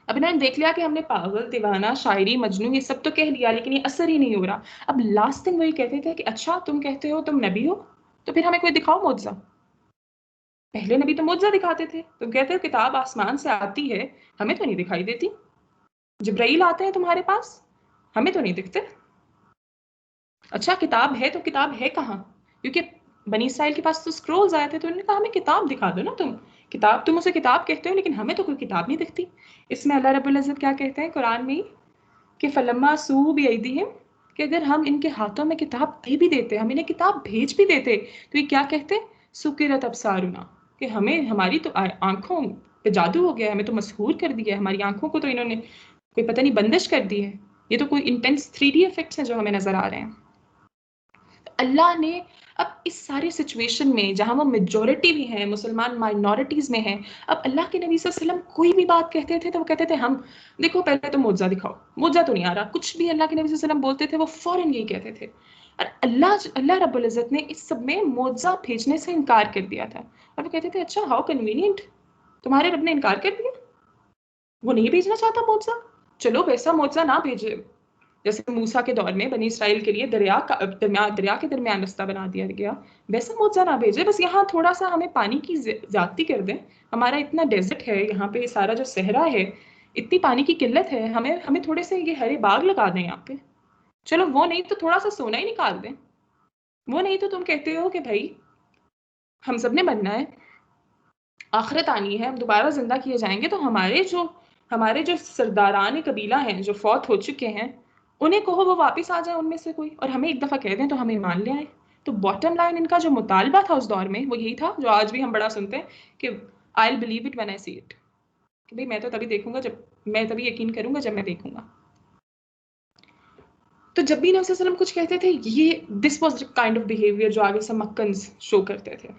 اب انہوں نے دیکھ لیا کہ ہم نے پاگل، دیوانہ، شاعری، مجنون یہ سب تو کہہ لیا لیکن یہ اثر ہی نہیں ہو رہا. اب لاسٹ تھنگ وہی کہتے تھے کہ اچھا تم کہتے ہو تم نبی ہو تو پھر ہمیں کوئی دکھاؤ معجزہ. پہلے نبی تو معجزہ دکھاتے تھے، تم کہتے ہو کتاب آسمان سے آتی ہے، ہمیں تو نہیں دکھائی دیتی. جبرائیل آتے ہیں تمہارے پاس، ہمیں تو نہیں دکھتے. اچھا کتاب ہے تو کتاب ہے کہاں؟ کیونکہ بنی اسرائیل کے پاس تو اسکرولز آئے تھے تو انہوں نے کہا ہمیں کتاب دکھا دو نا. تم اسے کتاب کہتے ہو لیکن ہمیں تو کوئی کتاب نہیں دکھتی. اس میں اللہ رب العزت کیا کہتے ہیں قرآن میں کہ فلما سو بایدیہم، کہ اگر ہم ان کے ہاتھوں میں کتاب دے بھی دیتے، ہم انہیں کتاب بھیج بھی دیتے تو یہ کیا کہتے سکرت ابصارنا، کہ ہماری تو آنکھوں پہ جادو ہو گیا، ہمیں تو مسحور کر دیا ہے، ہماری آنکھوں کو تو انہوں نے کوئی پتہ نہیں بندش کر دی ہے. یہ تو کوئی انٹینس 3D ایفیکٹس ہیں جو ہمیں نظر آ رہے ہیں. اللہ نے اب اس سارے سچویشن میں جہاں وہ میجورٹی بھی ہیں، مسلمان مائنورٹیز میں ہیں، اب اللہ کے نبی صلی اللہ علیہ وسلم کوئی بھی بات کہتے تھے تو وہ کہتے تھے ہم دیکھو پہلے تو معجزہ دکھاؤ، معجزہ تو نہیں آ رہا. کچھ بھی اللہ کے نبی صلی اللہ علیہ وسلم بولتے تھے وہ فوراً یہی کہتے تھے. اور اللہ رب العزت نے اس سب میں معجزہ بھیجنے سے انکار کر دیا تھا. اور وہ کہتے تھے اچھا ہاؤ کنوینئنٹ، تمہارے رب نے انکار کر دیا، وہ نہیں بھیجنا چاہتا معجزہ، چلو ویسا معجزہ نہ بھیجے. جیسے موسیٰ کے دور میں بنی اسرائیل کے لیے دریا کے درمیان رستہ بنا دیا گیا، ویسا معجزہ نہ بھیجے، بس یہاں تھوڑا سا ہمیں پانی کی زیادتی کر دیں. ہمارا اتنا ڈیزرٹ ہے یہاں پہ، سارا جو صحرا ہے، اتنی پانی کی قلت ہے، ہمیں تھوڑے سے یہ ہرے باغ لگا دیں یہاں پہ. چلو وہ نہیں تو تھوڑا سا سونا ہی نکال دیں. وہ نہیں تو تم کہتے ہو کہ بھائی ہم سب نے مرنا ہے، آخرت آنی ہے، ہم دوبارہ زندہ کیے جائیں گے، تو ہمارے جو سرداران قبیلہ ہیں جو فوت ہو چکے ہیں انہیں کہو وہ واپس آ جائیں ان میں سے کوئی، اور ہمیں ایک دفعہ کہہ دیں تو ہمیں مان لے آئیں. تو باٹم لائن ان کا جو مطالبہ تھا اس دور میں وہ یہی تھا جو آج بھی ہم بڑا سنتے ہیں کہ I'll believe it when I see it، کہ بھئی میں تو تبھی دیکھوں گا میں تبھی یقین کروں گا جب میں دیکھوں گا. تو جب بھی نبی صلی اللہ علیہ وسلم کچھ کہتے تھے یہ this was the kind of behavior جو آگے سے مکنز شو کرتے تھے.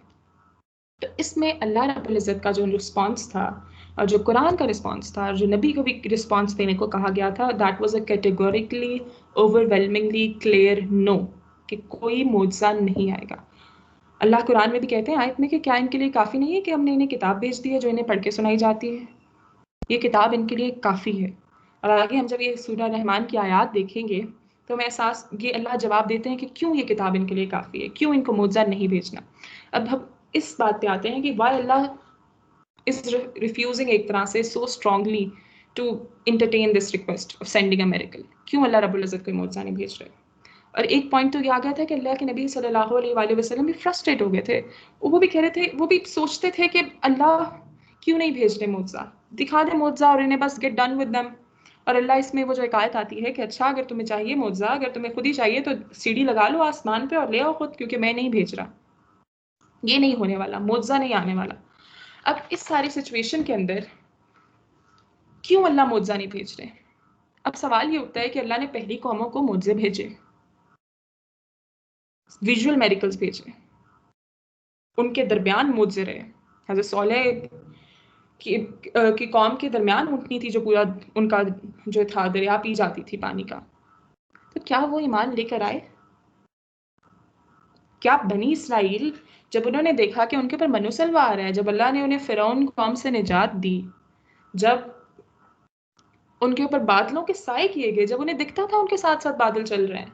تو اس میں اللہ رب العزت کا جو رسپانس تھا اور جو قرآن کا رسپانس تھا اور جو نبی کو بھی رسپانس دینے کو کہا گیا تھا، that was a categorically overwhelmingly clear no, کہ کوئی معجزہ نہیں آئے گا. اللہ قرآن میں بھی کہتے ہیں آیت میں کہ کیا ان کے لیے کافی نہیں ہے کہ ہم نے انہیں کتاب بھیج دی ہے جو انہیں پڑھ کے سنائی جاتی ہے، یہ کتاب ان کے لیے کافی ہے. اور آگے ہم جب یہ سورہ رحمان کی آیات دیکھیں گے تو ہمیں احساس یہ اللہ جواب دیتے ہیں کہ کیوں یہ کتاب ان کے لیے کافی ہے، کیوں ان کو معجزہ نہیں بھیجنا. اب ہم اس بات پہ آتے ہیں کہ وائی اللہ is refusing ایک طرح سے so strongly to entertain this request of sending a miracle. کیوں اللہ رب العزت کوئی معجزہ نہیں بھیج رہے؟ اور ایک پوائنٹ تو یہ آ گیا تھا کہ اللہ کے نبی صلی اللہ علیہ وآلہ وسلم بھی فرسٹریٹ ہو گئے تھے. وہ بھی کہہ رہے تھے، وہ بھی سوچتے تھے کہ اللہ کیوں نہیں بھیج رہے معجزہ، دکھا دے معجزہ اور انہیں بس get done with them. اور اللہ اس میں وہ جو ایک آیت آتی ہے کہ اچھا اگر تمہیں چاہیے معجزہ، اگر تمہیں خود ہی چاہیے تو سیڑھی لگا لو آسمان پہ اور لے آؤ خود، کیونکہ میں نہیں بھیج رہا، یہ نہیں ہونے والا، معجزہ نہیں آنے والا. اب اس ساری سچویشن کے اندر کیوں اللہ معجزہ نہیں بھیج رہے؟ اب سوال یہ اٹھتا ہے کہ اللہ نے پہلی قوموں کو معجزے بھیجے، ویژول میریکلز بھیجے، ان کے درمیان معجزے رہے. حضرت صالح کہ قوم کے درمیان اونٹنی تھی جو پورا ان کا جو تھا دریا پی جاتی تھی پانی کا، تو کیا وہ ایمان لے کر آئے؟ کیا بنی اسرائیل جب انہوں نے دیکھا کہ ان کے اوپر منو سلوا آ رہا ہے، جب اللہ نے انہیں فرعون قوم سے نجات دی، جب ان کے اوپر بادلوں کے سائے کیے گئے، جب انہیں دکھتا تھا ان کے ساتھ ساتھ بادل چل رہے ہیں،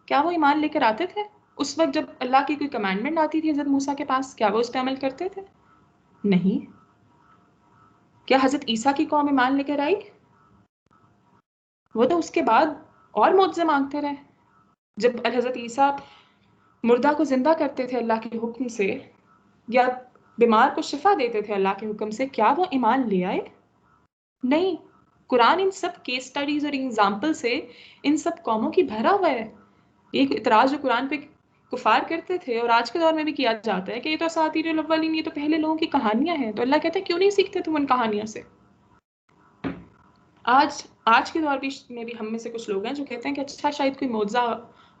کیا وہ ایمان لے کر آتے تھے؟ اس وقت جب اللہ کی کوئی کمانڈمنٹ آتی تھی حضرت موسیٰ کے پاس، کیا وہ اس پہ عمل کرتے تھے؟ نہیں۔ کیا حضرت عیسیٰ کی قوم ایمان لے کر آئی؟ وہ تو اس کے بعد اور معجزے مانگتے رہے۔ جب حضرت عیسیٰ مردہ کو زندہ کرتے تھے اللہ کے حکم سے، یا بیمار کو شفا دیتے تھے اللہ کے حکم سے، کیا وہ ایمان لے آئے؟ نہیں۔ قرآن ان سب کیس سٹڈیز اور ایگزامپل سے ان سب قوموں کی بھرا ہوا ہے۔ ایک اعتراض جو قرآن پہ کفار کرتے تھے اور آج کے دور میں بھی کیا جاتا ہے کہ یہ تو اساطیر الاولین، یہ تو پہلے لوگوں کی کہانیاں ہیں، تو اللہ کہتے ہیں کیوں نہیں سیکھتے تم ان کہانیوں سے؟ آج کے دور میں بھی ہم میں سے کچھ لوگ ہیں جو کہتے ہیں کہ اچھا شاید کوئی معجزہ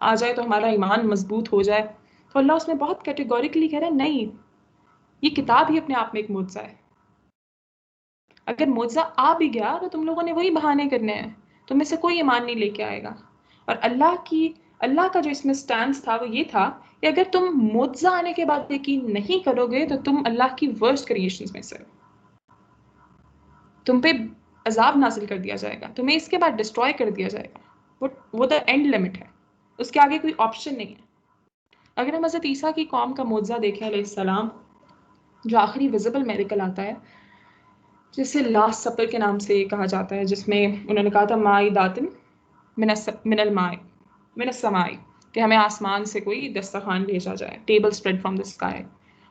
آ جائے تو ہمارا ایمان مضبوط ہو جائے، تو اللہ اس میں بہت کیٹیگوریکلی کہہ رہا ہے نہیں، یہ کتاب ہی اپنے آپ میں ایک معجزہ ہے۔ اگر معجزہ آ بھی گیا تو تم لوگوں نے وہی بہانے کرنے ہیں، تم میں سے کوئی ایمان نہیں لے کے آئے گا۔ اور اللہ کا جو اس میں سٹانس تھا وہ یہ تھا کہ اگر تم معجزہ آنے کے بعد یقین نہیں کرو گے تو تم اللہ کی ورسٹ کریشنز میں سے، تم پہ عذاب نازل کر دیا جائے گا، تمہیں اس کے بعد ڈسٹروائے کر دیا جائے گا۔ وہ دا اینڈ لمٹ ہے، اس کے آگے کوئی آپشن نہیں ہے۔ اگر ہم حضرت عیسیٰ کی قوم کا معجزہ دیکھیں علیہ السلام، جو آخری ویزیبل میریکل آتا ہے جسے لاسٹ سپر کے نام سے کہا جاتا ہے، جس میں انہوں نے کہا تھا مائداتن من الماء من السماء، کہ ہمیں آسمان سے کوئی دسترخوان بھیجا جائے، table spread from the sky,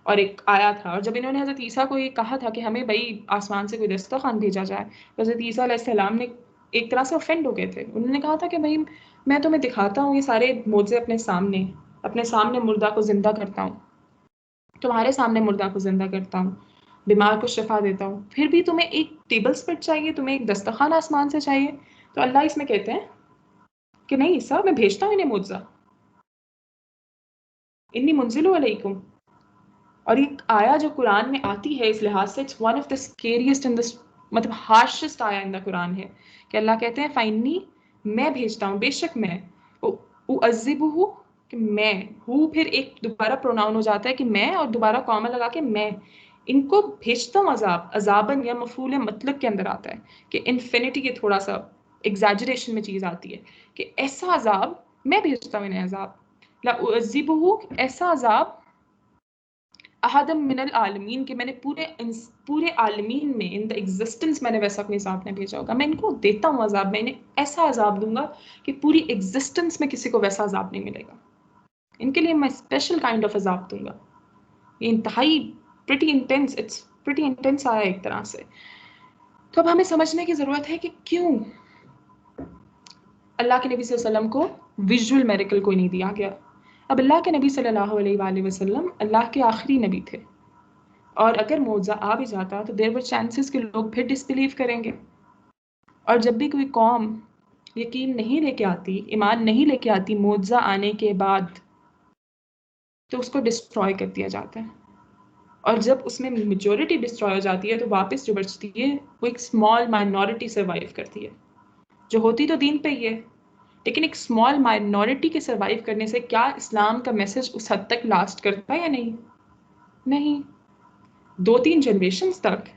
اور ایک آیا تھا۔ اور جب انہوں نے حضرت عیسیٰ کو یہ کہا تھا کہ ہمیں بھائی آسمان سے کوئی دسترخوان بھیجا جائے، تو حضرت عیسیٰ علیہ السلام نے ایک طرح سے اوفینڈ ہو گئے تھے۔ انہوں نے کہا تھا کہ بھائی میں تمہیں دکھاتا ہوں یہ سارے معجزے اپنے سامنے مردہ کو زندہ کرتا ہوں، تمہارے سامنے مردہ کو زندہ کرتا ہوں، بیمار کو شفا دیتا ہوں، پھر بھی تمہیں ایک ٹیبل اسپریڈ چاہیے، تمہیں ایک دسترخوان آسمان سے چاہیے۔ تو اللہ اس میں کہتے ہیں کہ نہیں عیسیٰ، میں بھیجتا ہوں انہیں معجزہ، انی منزل علیکم۔ اور ایک آیا جو قرآن میں آتی ہے اس لحاظ سے اٹس ون آف دا اسکیریسٹ ان دا، مطلب ہارشسٹ آیا ان دا قرآن ہے کہ اللہ کہتے ہیں فائنی، میں بھیجتا ہوں، بے شک میں اعذبہ، کہ میں ہوں، پھر ایک دوبارہ پروناؤن ہو جاتا ہے کہ میں، اور دوبارہ کامہ لگا کے میں ان کو بھیجتا ہوں عذاباً، یا مفعول مطلق کے اندر آتا ہے کہ انفینٹی کے تھوڑا سا ایگزیجریشن میں چیز آتی ہے کہ ایسا عذاب میں بھیجتا ہوں انہیں، عذاب لأعذبہ، ایسا عذاب احدم من العالمین، کہ میں نے پورے عالمین میں ان دا ایگزسٹنس میں نے ویسا کوئی عذاب نہیں بھیجا ہوگا، میں ان کو دیتا ہوں عذاب، میں انہیں ایسا عذاب دوں گا کہ پوری ایگزسٹنس میں کسی کو ویسا عذاب نہیں ملے گا، ان کے لیے میں اسپیشل کائنڈ آف عذاب دوں گا۔ یہ انتہائی پریٹی انٹینس آیا ایک طرح سے۔ تو اب ہمیں سمجھنے کی ضرورت ہے کہ کیوں اللہ کے نبی صلی اللہ علیہ وسلم کو ویژول میریکل کوئی نہیں دیا گیا۔ اب اللہ کے نبی صلی اللہ علیہ وآلہ وسلم اللہ کے آخری نبی تھے، اور اگر معجزہ آ بھی جاتا تو دیر ور چانسز کہ لوگ پھر ڈسبلیو کریں گے، اور جب بھی کوئی قوم یقین نہیں لے کے آتی، ایمان نہیں لے کے آتی معجزہ آنے کے بعد، تو اس کو ڈسٹروائے کر دیا جاتا ہے، اور جب اس میں میجورٹی ڈسٹروائے ہو جاتی ہے تو واپس جو بچتی ہے وہ ایک اسمال مائنورٹی سروائیو کرتی ہے، جو ہوتی تو دین پہ ہی ہے، لیکن ایک اسمال مائنورٹی کے سروائیو کرنے سے کیا اسلام کا میسج اس حد تک لاسٹ کرتا ہے یا نہیں؟ نہیں۔ 2-3 جنریشنز تک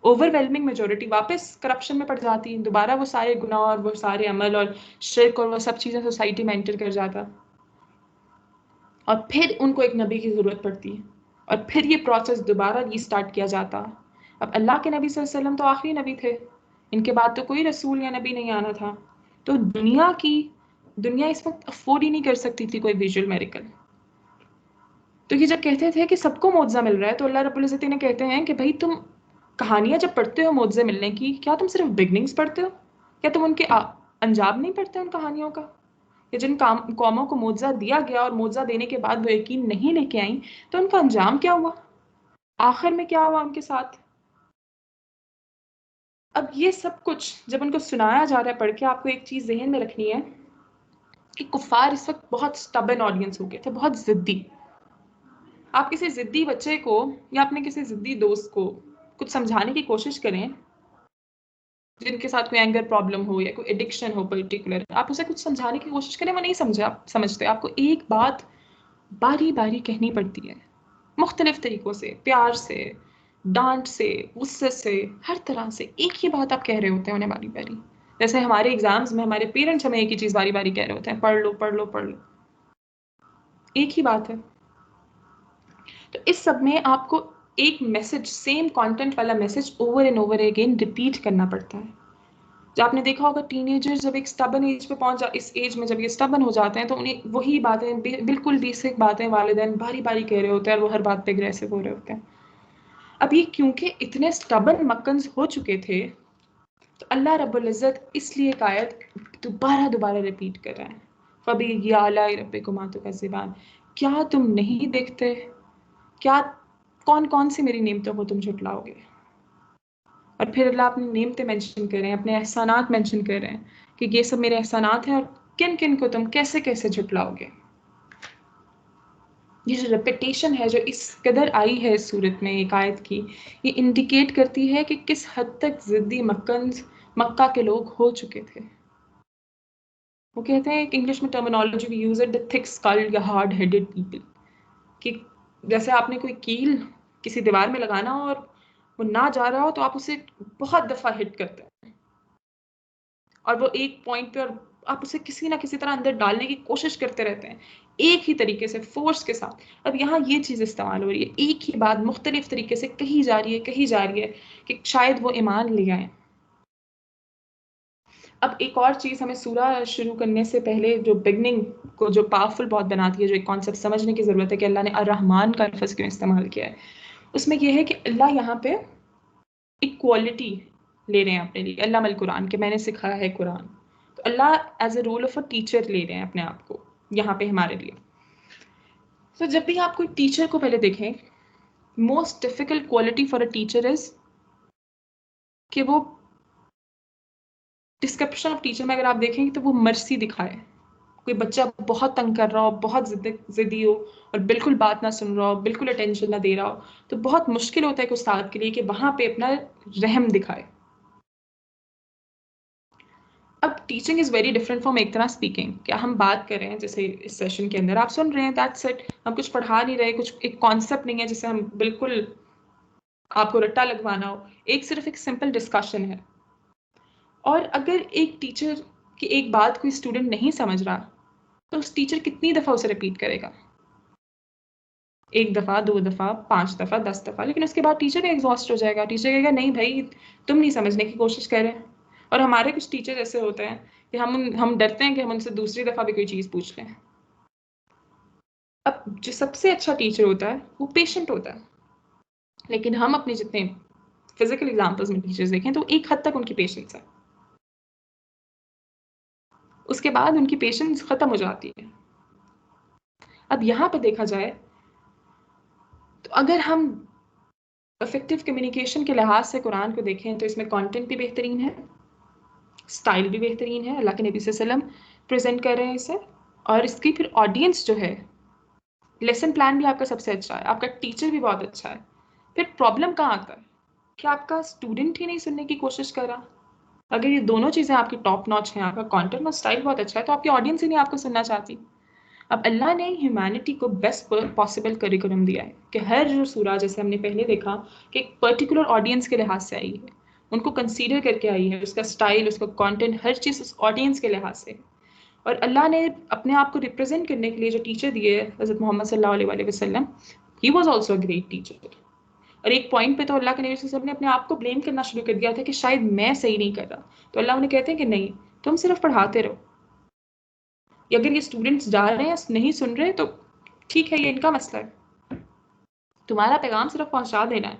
اوور ویلمنگ میجورٹی واپس کرپشن میں پڑ جاتی، دوبارہ وہ سارے گناہ اور وہ سارے عمل اور شرک اور وہ سب چیزیں سوسائٹی میں انٹر کر جاتا، اور پھر ان کو ایک نبی کی ضرورت پڑتی ہے، اور پھر یہ پروسیس دوبارہ ری سٹارٹ کیا جاتا۔ اب اللہ کے نبی صلی اللہ علیہ وسلم تو آخری نبی تھے، ان کے بعد تو کوئی رسول یا نبی نہیں آنا تھا، تو دنیا اس وقت افورڈ ہی نہیں کر سکتی تھی کوئی ویژول میریکل۔ تو یہ جب کہتے تھے کہ سب کو معجزہ مل رہا ہے، تو اللہ رب العزت نے کہتے ہیں کہ بھائی تم کہانیاں جب پڑھتے ہو معجزے ملنے کی، کیا تم صرف بگننگز پڑھتے ہو؟ کیا تم ان کے انجام نہیں پڑھتے ان کہانیوں کا؟ یا جن قوموں کو معجزہ دیا گیا اور معجزہ دینے کے بعد وہ یقین نہیں لے کے آئیں، تو ان کا انجام کیا ہوا؟ آخر میں کیا ہوا ان کے ساتھ؟ اب یہ سب کچھ جب ان کو سنایا جا رہا ہے پڑھ کے، آپ کو ایک چیز ذہن میں رکھنی ہے کہ کفار اس وقت بہت سٹبن آڈینس ہو گئے تھے، بہت ضدی۔ آپ کسی ضدی بچے کو یا اپنے کسی ضدی دوست کو کچھ سمجھانے کی کوشش کریں، جن کے ساتھ کوئی اینگر پرابلم ہو یا کوئی ایڈکشن ہو پرٹیکولر، آپ اسے کچھ سمجھانے کی کوشش کریں، وہ نہیں سمجھتے، آپ کو ایک بات باری باری کہنی پڑتی ہے، مختلف طریقوں سے، پیار سے، ڈانٹ سے، غصے سے، ہر طرح سے ایک ہی بات آپ کہہ رہے ہوتے ہیں انہیں باری باری. جیسے ہمارے ایگزامز میں ہمارے پیرنٹس ہمیں ایک ہی چیز باری باری کہہ رہے ہوتے ہیں، پڑھ لو پڑھ لو پڑھ لو، ایک ہی بات ہے. تو اس سب میں آپ کو ایک میسج، سیم کانٹینٹ والا message over and over again repeat کرنا پڑتا ہے. جو آپ نے دیکھا ہوگا ٹین ایجر جب ایک اسٹبن ایج پہ اس ایج میں جب یہ اسٹبن ہو جاتے ہیں تو انہیں وہی باتیں، بالکل بیسک باتیں والدین باری باری کہہ رہے ہوتے ہیں اور وہ ہر بات پہ اگریسو ہو رہے ہوتے ہیں. اب یہ کیونکہ اتنے اسٹبن مکنز ہو چکے تھے تو اللہ رب العزت اس لیے ایک آیت دوبارہ ریپیٹ کر رہے ہیں، فَبِأَيِّ آلَاءِ رَبِّكُمَا تُكَذِّبَانِ، کیا تم نہیں دیکھتے، کیا کون سی میری نعمتوں کو تم جھٹلاؤ گے. اور پھر اللہ اپنی نعمتیں مینشن کر رہے ہیں، اپنے احسانات مینشن کر رہے ہیں کہ یہ سب میرے احسانات ہیں اور کن کن کو تم کیسے کیسے جھٹلاؤ گے. یہ جو ریپیٹیشن ہے جو اس قدر آئی ہے اس صورت میں ایک آیت کی، یہ انڈیکیٹ کرتی ہے کہ کس حد تک ضدی مکہ کے لوگ ہو چکے تھے. وہ کہتے ہیں ایک انگلش میں ٹرمینالوجی بھی یوز ہے، دا تھک اسکلڈ یا ہارڈ ہیڈڈ پیپل، کہ جیسے آپ نے کوئی کیل کسی دیوار میں لگانا ہو اور وہ نہ جا رہا ہو تو آپ اسے بہت دفعہ ہٹ کرتے ہیں اور وہ ایک پوائنٹ پہ، اور آپ اسے کسی نہ کسی طرح اندر ڈالنے کی کوشش کرتے رہتے ہیں ایک ہی طریقے سے، فورس کے ساتھ. اب یہاں یہ چیز استعمال ہو رہی ہے، ایک ہی بات مختلف طریقے سے کہی جا رہی ہے کہ شاید وہ ایمان لے آئیں. اب ایک اور چیز ہمیں سورہ شروع کرنے سے پہلے جو بگننگ کو جو پاورفل بہت بناتی ہے، جو ایک کانسیپٹ سمجھنے کی ضرورت ہے کہ اللہ نے الرحمن کا لفظ کیوں استعمال کیا ہے، اس میں یہ ہے کہ اللہ یہاں پہ ایک کوالٹی لے رہے ہیں اپنے لیے، علم القرآن، کہ میں نے سکھایا ہے قرآن. تو Allah as a role of a teacher لے رہے ہیں اپنے آپ کو یہاں پہ ہمارے لیے. تو جب بھی آپ کوئی ٹیچر کو پہلے دیکھیں، most difficult quality for a teacher is کہ وہ ڈسکرپشن آف ٹیچر میں اگر آپ دیکھیں گے تو وہ مرسی دکھائے. کوئی بچہ بہت تنگ کر رہا ہو، بہت ضدی ہو اور بالکل بات نہ سن رہا ہو، بالکل اٹینشن نہ دے رہا ہو، تو بہت مشکل ہوتا ہے کہ استاد کے لیے کہ وہاں پہ اپنا رحم دکھائے. اب teaching is very different from ایک طرح اسپیکنگ. کیا ہم بات کر رہے ہیں جیسے اس سیشن کے اندر آپ سن رہے ہیں، دیٹس اٹ، ہم کچھ پڑھا نہیں رہے، کچھ ایک کانسیپٹ نہیں ہے جسے ہم بالکل آپ کو رٹا لگوانا ہو، ایک صرف ایک سمپل ڈسکشن ہے. اور اگر ایک ٹیچر کی ایک بات کوئی اسٹوڈنٹ نہیں سمجھ رہا تو اس ٹیچر کتنی دفعہ اسے ریپیٹ کرے گا؟ ایک دفعہ، 2 دفعہ، 5 دفعہ، 10 دفعہ، لیکن اس کے بعد ٹیچر ایگزاسٹ ہو جائے گا. ٹیچر کہے گا نہیں بھائی تم نہیں سمجھنے کی کوشش کر رہے ہیں. اور ہمارے کچھ ٹیچر ایسے ہوتے ہیں کہ ہم ڈرتے ہیں کہ ہم ان سے دوسری دفعہ بھی کوئی چیز پوچھ لیں. اب جو سب سے اچھا ٹیچر ہوتا ہے وہ پیشنٹ ہوتا ہے، لیکن ہم اپنے جتنے فزیکل ایگزامپلس میں ٹیچرز دیکھیں تو ایک حد تک ان کی پیشنس ہے، اس کے بعد ان کی پیشنس ختم ہو جاتی ہے. اب یہاں پہ دیکھا جائے تو اگر ہم افیکٹو کمیونیکیشن کے لحاظ سے قرآن کو دیکھیں تو اس میں کانٹینٹ بھی بہترین ہے، سٹائل بھی بہترین ہے، اللہ کے نبی صلی اللہ علیہ وسلم پریزنٹ کر رہے ہیں اسے، اور اس کی پھر آڈینس جو ہے، لیسن پلان بھی آپ کا سب سے اچھا ہے، آپ کا ٹیچر بھی بہت اچھا ہے. پھر پرابلم کہاں آتا ہے کہ آپ کا اسٹوڈنٹ ہی نہیں سننے کی کوشش کر رہا. اگر یہ دونوں چیزیں آپ کی ٹاپ ناچ ہیں، آپ کا کانٹینٹ اور سٹائل بہت اچھا ہے، تو آپ کی آڈینس ہی نہیں آپ کو سننا چاہتی. اب اللہ نے ہیومینٹی کو بیسٹ پاسبل کریکولم دیا ہے کہ ہر جو سورہ، جیسے ہم نے پہلے دیکھا کہ ایک پرٹیکولر آڈینس کے لحاظ سے آئی ہے، ان کو کنسیڈر کر کے آئی ہے، اس کا سٹائل، اس کا کانٹینٹ، ہر چیز اس آڈینس کے لحاظ سے. اور اللہ نے اپنے آپ کو ریپرزینٹ کرنے کے لیے جو ٹیچر دیے حضرت محمد صلی اللہ علیہ وسلم، he was also a great teacher. اور ایک پوائنٹ پہ تو اللہ کے نبی صلی اللہ علیہ وسلم نے اپنے آپ کو بلیم کرنا شروع کر دیا تھا کہ شاید میں صحیح نہیں کر رہا. تو اللہ انہیں کہتے ہیں کہ نہیں، تم صرف پڑھاتے رہو، اگر یہ اسٹوڈنٹس جا رہے ہیں نہیں سن رہے تو ٹھیک ہے، یہ ان کا مسئلہ ہے، تمہارا پیغام صرف پہنچا دینا ہے.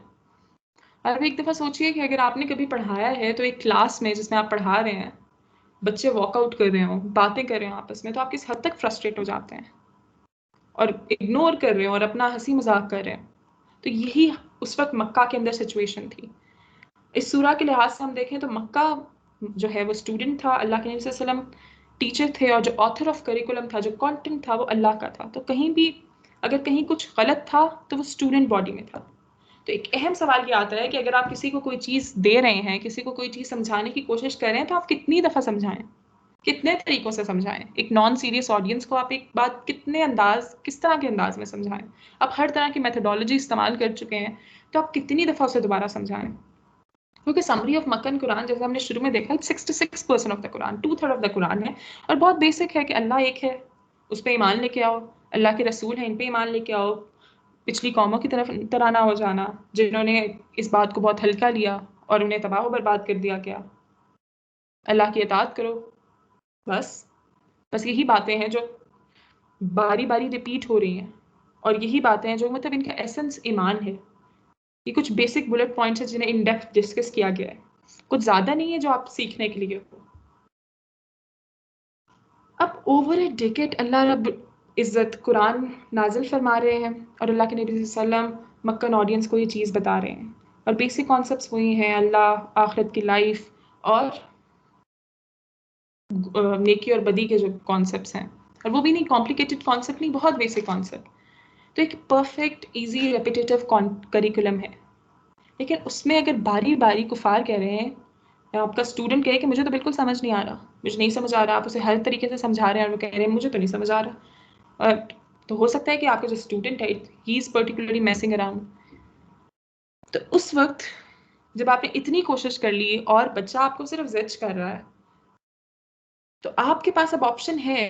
اب ایک دفعہ سوچئے کہ اگر آپ نے کبھی پڑھایا ہے تو ایک کلاس میں جس میں آپ پڑھا رہے ہیں بچے واک آؤٹ کر رہے ہوں، باتیں کر رہے ہوں آپس میں، تو آپ کس حد تک فرسٹریٹ ہو جاتے ہیں اور اگنور کر رہے ہوں اور اپنا ہنسی مذاق کر رہے ہیں. تو یہی اس وقت مکہ کے اندر سچویشن تھی. اس سورہ کے لحاظ سے ہم دیکھیں تو مکہ جو ہے وہ اسٹوڈنٹ تھا، اللہ کے نبی صلی اللہ علیہ وسلم ٹیچر تھے، اور جو آتھر آف کریکولم تھا، جو کانٹینٹ تھا، وہ اللہ کا تھا. تو کہیں بھی اگر کہیں کچھ غلط تھا تو وہ اسٹوڈنٹ باڈی میں تھا. تو ایک اہم سوال یہ آتا ہے کہ اگر آپ کسی کو کوئی چیز دے رہے ہیں، کسی کو کوئی چیز سمجھانے کی کوشش کر رہے ہیں، تو آپ کتنی دفعہ سمجھائیں، کتنے طریقوں سے سمجھائیں؟ ایک نان سیریس آڈینس کو آپ ایک بات کس طرح کے انداز میں سمجھائیں؟ آپ ہر طرح کی میتھڈالوجی استعمال کر چکے ہیں، تو آپ کتنی دفعہ اسے دوبارہ سمجھائیں؟ کیونکہ سمری آف مکن قرآن جیسے ہم نے شروع میں دیکھا 66% of the Quran, 2/3 of the قرآن ہے، اور بہت بیسک ہے کہ اللہ ایک ہے، اس پہ ایمان لے کے آؤ، اللہ کے رسول ہیں ان پہ ایمان لے کے آؤ، پچھلی قوموں کی طرح نہ ہو جانا جنہوں نے اس بات کو بہت ہلکا لیا اور انہیں تباہ و برباد کر دیا گیا، اللہ کی اطاعت کرو، بس یہی باتیں ہیں جو باری باری ریپیٹ ہو رہی ہیں، اور یہی باتیں ہیں جو مطلب ان کا ایسنس ایمان ہے۔ یہ کچھ بیسک بلٹ پوائنٹس ہیں جنہیں ان ڈیپتھ ڈسکس کیا گیا ہے، کچھ زیادہ نہیں ہے جو آپ سیکھنے کے لیے ہو۔ اب اوور اے ڈیکیڈ اللہ رب عزت قرآن نازل فرما رہے ہیں، اور اللہ کے نبی صلی اللہ علیہ وسلم مکن آڈینس کو یہ چیز بتا رہے ہیں، اور بیسک کانسیپٹس وہی ہیں، اللہ، آخرت کی لائف، اور نیکی اور بدی کے جو کانسیپٹس ہیں، اور وہ بھی نہیں کمپلیکیٹڈ کانسیپٹ، نہیں، بہت بیسک کانسیپٹ۔ تو ایک پرفیکٹ ایزی ریپیٹیٹیو کریکولم ہے، لیکن اس میں اگر باری باری کفار کہہ رہے ہیں، آپ کا اسٹوڈنٹ کہے کہ مجھے تو بالکل سمجھ نہیں آ رہا، مجھے نہیں سمجھ آ رہا، آپ اسے ہر طریقے سے سمجھا رہے ہیں اور وہ کہہ رہے ہیں مجھے تو نہیں سمجھ آ رہا، اور تو ہو سکتا ہے کہ آپ کا جو اسٹوڈنٹ ہے ہی از پرٹیکولرلی میسنگ اراؤنڈ۔ تو اس وقت جب آپ نے اتنی کوشش کر لی اور بچہ آپ کو صرف زج کر رہا ہے، تو آپ کے پاس اب آپشن ہے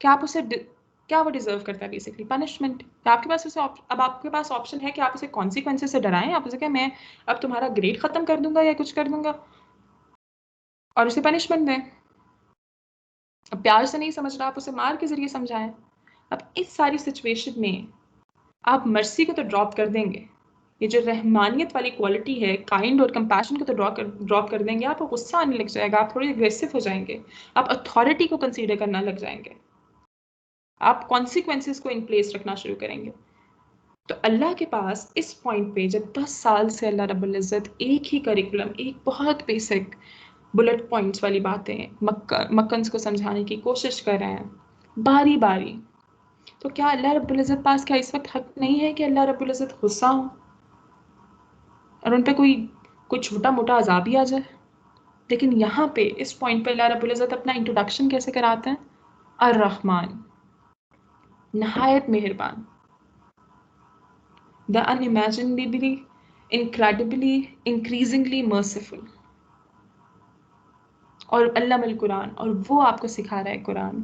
کہ آپ اسے کیا وہ ڈیزرو کرتا ہے، بیسکلی پنشمنٹ۔ آپ کے پاس اسے اب آپ کے پاس آپشن ہے کہ آپ اسے کانسیکوینسز سے ڈرائیں، آپ اسے کہیں میں اب تمہارا گریڈ ختم کر دوں گا یا کچھ کر دوں گا، اور اسے پنشمنٹ دیں۔ اب پیار سے نہیں سمجھ رہا، آپ اسے مار کے ذریعے سمجھائیں۔ اب اس ساری سچویشن میں آپ مرسی کو تو ڈراپ کر دیں گے، یہ جو رحمانیت والی کوالٹی ہے، کائنڈ اور کمپیشن کو تو ڈراپ کر دیں گے، آپ کو غصہ آنے لگ جائے گا، آپ تھوڑے اگریسو ہو جائیں گے، آپ اتھارٹی کو کنسیڈر کرنا لگ جائیں گے، آپ کانسیکوینسز کو ان پلیس رکھنا شروع کریں گے۔ تو اللہ کے پاس اس پوائنٹ پہ جب 10 سال سے اللہ رب العزت ایک ہی کریکولم، ایک بہت بیسک بلٹ پوائنٹس والی باتیں مکنز کو سمجھانے کی کوشش کر رہے ہیں باری باری، تو کیا اللہ رب العزت پاس کیا اس وقت حق نہیں ہے کہ اللہ رب العزت غصہ ہو اور ان پہ کوئی چھوٹا موٹا عذاب ہی آ جائے؟ لیکن یہاں پہ اس پوائنٹ پہ اللہ رب العزت اپنا انٹروڈکشن کیسے کراتے ہیں؟ الرحمن، نہایت مہربان، the unimaginably, incredibly, increasingly merciful، اور علم القرآن، اور وہ آپ کو سکھا رہا ہے قرآن۔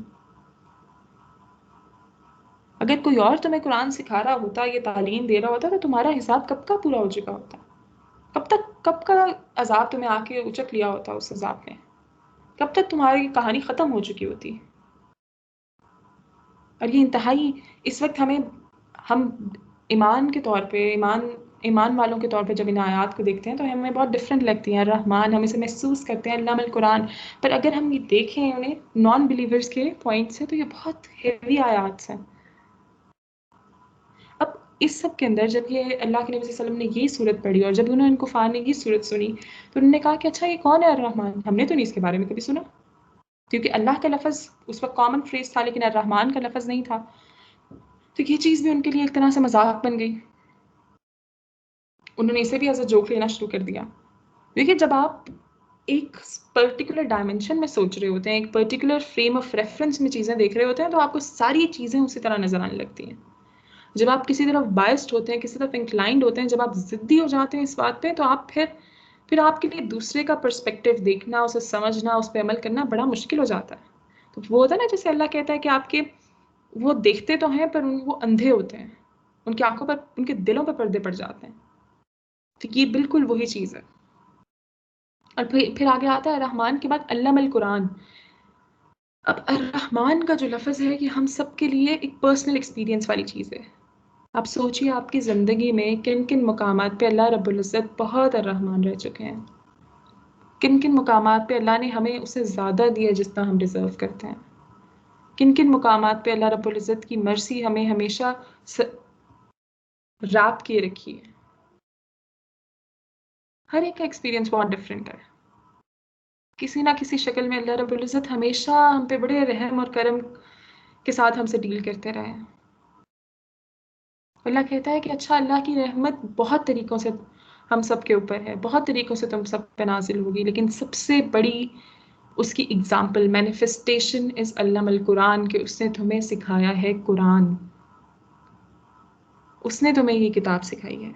اگر کوئی اور تمہیں قرآن سکھا رہا ہوتا، یہ تعلیم دے رہا ہوتا، تو تمہارا حساب کب کا پورا ہو چکا ہوتا، کب کا عذاب تمہیں آ کے اچک لیا ہوتا اس عذاب نے، کب تک تمہاری کہانی ختم ہو چکی ہوتی۔ اور یہ انتہائی اس وقت ہم ایمان کے طور پہ، ایمان والوں کے طور پہ جب ان آیات کو دیکھتے ہیں تو ہمیں بہت ڈفرینٹ لگتی ہیں، الرحمن، ہم اسے محسوس کرتے ہیں علم القرآن، پر اگر ہم یہ دیکھیں انہیں نان بلیورز کے پوائنٹ سے تو یہ بہت ہیوی آیات ہیں۔ اب اس سب کے اندر جب یہ اللہ کے نبی صلی اللہ علیہ وسلم نے یہ صورت پڑھی، اور جب انہوں نے کفار نے یہ صورت سنی، تو انہوں نے کہا کہ اچھا یہ کون ہے الرحمن، ہم نے تو نہیں اس کے بارے میں کبھی سنا، کیونکہ اللہ کا لفظ اس وقت کامن فریز تھا لیکن الرحمن کا لفظ نہیں تھا، تو یہ چیز بھی ان کے لیے ایک طرح سے مذاق بن گئی، انہوں نے اسے بھی ایز اے جوک لینا شروع کر دیا۔ دیکھیے جب آپ ایک پرٹیکولر ڈائمنشن میں سوچ رہے ہوتے ہیں، ایک پرٹیکولر فریم آف ریفرنس میں چیزیں دیکھ رہے ہوتے ہیں، تو آپ کو ساری چیزیں اسی طرح نظر آنے لگتی ہیں۔ جب آپ کسی طرف بائسڈ ہوتے ہیں، کسی طرف انکلائنڈ ہوتے ہیں، جب آپ ضدی ہو جاتے ہیں اس بات پہ، تو آپ پھر آپ کے لیے دوسرے کا پرسپیکٹیو دیکھنا، اسے سمجھنا، اس پہ عمل کرنا بڑا مشکل ہو جاتا ہے۔ تو وہ ہوتا ہے نا جیسے اللہ کہتا ہے کہ وہ دیکھتے تو ہیں پر وہ اندھے ہوتے ہیں، ان کی آنکھوں پر، ان کے دلوں پر پردے پڑ جاتے ہیں۔ تو یہ بالکل وہی چیز ہے۔ اور پھر آگے آتا ہے رحمان کے بعد علم القرآن۔ اب الرحمن کا جو لفظ ہے یہ ہم سب کے لیے ایک پرسنل ایکسپیرینس والی چیز ہے۔ آپ سوچیے آپ کی زندگی میں کن کن مقامات پہ اللہ رب العزت بہت الرحمن رہ چکے ہیں، کن کن مقامات پہ اللہ نے ہمیں اسے زیادہ دیا جتنا ہم ڈیزرو کرتے ہیں، کن کن مقامات پہ اللہ رب العزت کی مرسی ہمیں ہمیشہ راب کیے رکھی ہے۔ ہر ایک کا ایکسپیرینس بہت ڈفرینٹ ہے، کسی نہ کسی شکل میں اللہ رب العزت ہمیشہ ہم پہ بڑے رحم اور کرم کے ساتھ ہم سے ڈیل کرتے رہے ہیں۔ اللہ کہتا ہے کہ اچھا اللہ کی رحمت بہت طریقوں سے ہم سب کے اوپر ہے، بہت طریقوں سے تم سب پہ نازل ہوگی، لیکن سب سے بڑی اس کی اگزامپل مینیفیسٹیشن از علم القرآن، کہ اس نے تمہیں سکھایا ہے قرآن، اس نے تمہیں یہ کتاب سکھائی ہے.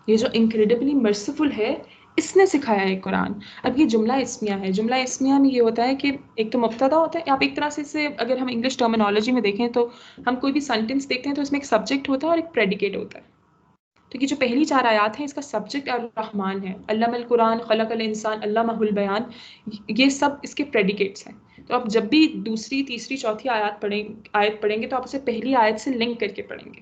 یہ جو انکریڈبلی مرسیفل ہے، اس نے سکھایا ہے قرآن. اب یہ جملہ اسمیہ ہے. جملہ اسمیہ میں یہ ہوتا ہے کہ ایک تو مبتدا ہوتا ہے، آپ ایک طرح سے اسے اگر ہم انگلش ٹرمینالوجی میں دیکھیں تو ہم کوئی بھی سینٹینس دیکھتے ہیں تو اس میں ایک سبجیکٹ ہوتا ہے اور ایک پریڈیکیٹ ہوتا ہے. تو یہ جو پہلی 4 آیات ہیں اس کا سبجیکٹ الرحمن ہے، علم القرآن، خلق الانسان، علمہ البیان، یہ سب اس کے پریڈیکیٹس ہیں. تو آپ جب بھی دوسری، تیسری، چوتھی آیت پڑھیں گے تو آپ اسے پہلی آیت سے لنک کر کے پڑھیں گے.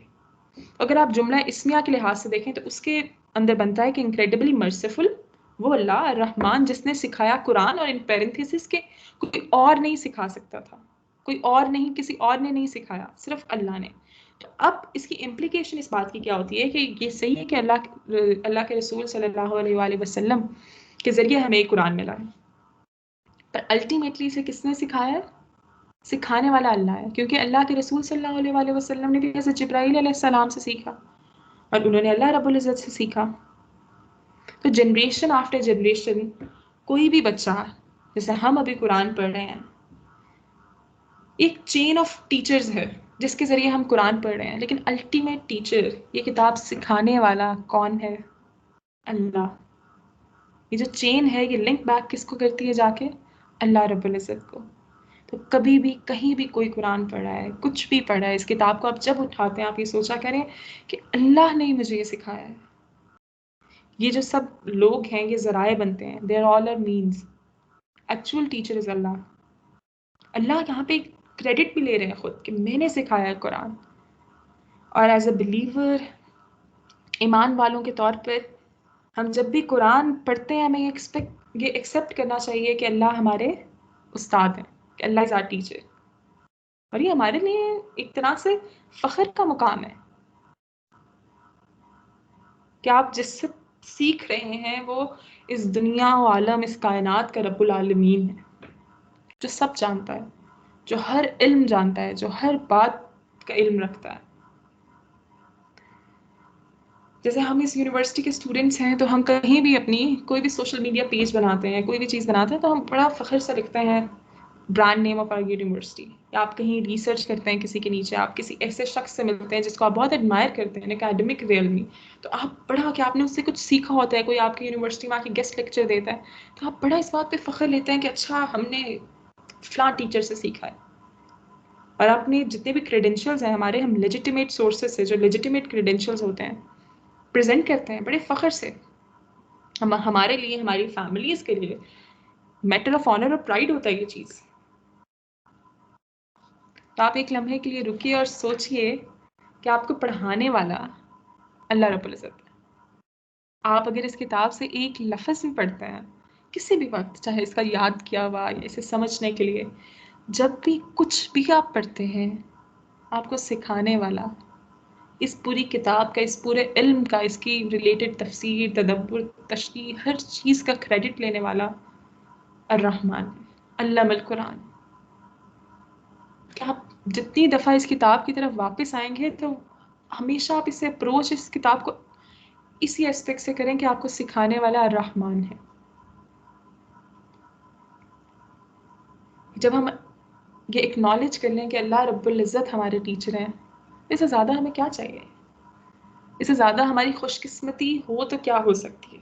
اگر آپ جملہ اسمیہ کے لحاظ سے دیکھیں تو اس کے اندر بنتا ہے کہ انکریڈبلی مرسیفل وہ اللہ الرحمن جس نے سکھایا قرآن، اور ان پیرنتھیسس کے کوئی اور نہیں سکھا سکتا تھا، کوئی اور نہیں، کسی اور نے نہیں سکھایا، صرف اللہ نے. تو اب اس کی امپلیکیشن اس بات کی کیا ہوتی ہے کہ یہ صحیح ہے کہ اللہ کے رسول صلی اللہ علیہ وآلہ وسلم کے ذریعے ہمیں ایک قرآن ملا ہے، پر الٹیمیٹلی اسے کس نے سکھایا ہے؟ سکھانے والا اللہ ہے، کیونکہ اللہ کے رسول صلی اللہ علیہ وآلہ وسلم نے بھی حضرت جبرائیل علیہ السلام سے سیکھا اور انہوں نے اللہ رب العزت سے سیکھا. تو جنریشن آفٹر جنریشن کوئی بھی بچہ، جیسے ہم ابھی قرآن پڑھ رہے ہیں، ایک چین آف ٹیچرز ہے جس کے ذریعے ہم قرآن پڑھ رہے ہیں، لیکن الٹیمیٹ ٹیچر، یہ کتاب سکھانے والا کون ہے؟ اللہ. یہ جو چین ہے یہ لنک بیک کس کو کرتی ہے؟ جا کے اللہ رب العزت کو. تو کبھی بھی کہیں بھی کوئی قرآن پڑھا ہے، کچھ بھی پڑھا ہے، اس کتاب کو آپ جب اٹھاتے ہیں آپ یہ سوچا کریں کہ اللہ نے مجھے یہ سکھایا ہے. یہ جو سب لوگ ہیں یہ ذرائع بنتے ہیں، they are all our means. Actual teacher is Allah. Allah یہاں پہ کریڈٹ بھی لے رہے ہیں خود کہ میں نے سکھایا ہے قرآن. اور ایز اے بلیور، ایمان والوں کے طور پر ہم جب بھی قرآن پڑھتے ہیں ہمیں یہ ایکسیپٹ کرنا چاہیے کہ اللہ ہمارے استاد ہیں، کہ اللہ از آور ٹیچر. اور یہ ہمارے لیے ایک طرح سے فخر کا مقام ہے کہ آپ جس سے سیکھ رہے ہیں وہ اس دنیا و عالم، اس کائنات کا رب العالمین ہے، جو سب جانتا ہے، جو ہر علم جانتا ہے، جو ہر بات کا علم رکھتا ہے. جیسے ہم اس یونیورسٹی کے اسٹوڈنٹس ہیں تو ہم کہیں بھی اپنی کوئی بھی سوشل میڈیا پیج بناتے ہیں، کوئی بھی چیز بناتے ہیں تو ہم بڑا فخر سے لکھتے ہیں brand name of our university. یا آپ کہیں ریسرچ کرتے ہیں کسی کے نیچے، آپ کسی ایسے شخص سے ملتے ہیں جس کو آپ بہت ایڈمائر کرتے ہیں اکیڈمک ریئل میں، تو آپ بڑا کہ آپ نے اس سے کچھ سیکھا ہوتا ہے، کوئی آپ کی یونیورسٹی میں آ کے گیسٹ لیکچر دیتا ہے تو آپ بڑا اس بات پہ فخر لیتے ہیں کہ اچھا ہم نے فلاں ٹیچر سے سیکھا ہے. اور اپنے جتنے بھی کریڈینشیلز ہیں ہمارے، ہم لیجیٹیمیٹ سورسز سے جو لیجیٹیمیٹ کریڈینشیلز ہوتے ہیں پریزنٹ کرتے ہیں بڑے فخر سے. ہمارے لیے، ہماری فیملیز کے لیے میٹر آف آنر اور پرائڈ ہوتا ہے یہ چیز. تو آپ ایک لمحے کے لیے رکیے اور سوچئے کہ آپ کو پڑھانے والا اللہ رب العزت ہے. آپ اگر اس کتاب سے ایک لفظ بھی پڑھتے ہیں کسی بھی وقت، چاہے اس کا یاد کیا ہوا یا اسے سمجھنے کے لیے، جب بھی کچھ بھی آپ پڑھتے ہیں آپ کو سکھانے والا، اس پوری کتاب کا، اس پورے علم کا، اس کی ریلیٹڈ تفسیر، تدبر، تشریح، ہر چیز کا کریڈٹ لینے والا الرحمن، علم القرآن. کہ آپ جتنی دفعہ اس کتاب کی طرف واپس آئیں گے تو ہمیشہ آپ اسے اپروچ اس کتاب کو اسی ایسپیکٹ سے کریں کہ آپ کو سکھانے والا الرحمن ہے. جب ہم یہ اکنالج کر لیں کہ اللہ رب العزت ہمارے ٹیچر ہیں، اس سے زیادہ ہمیں کیا چاہیے؟ اس سے زیادہ ہماری خوش قسمتی ہو تو کیا ہو سکتی ہے؟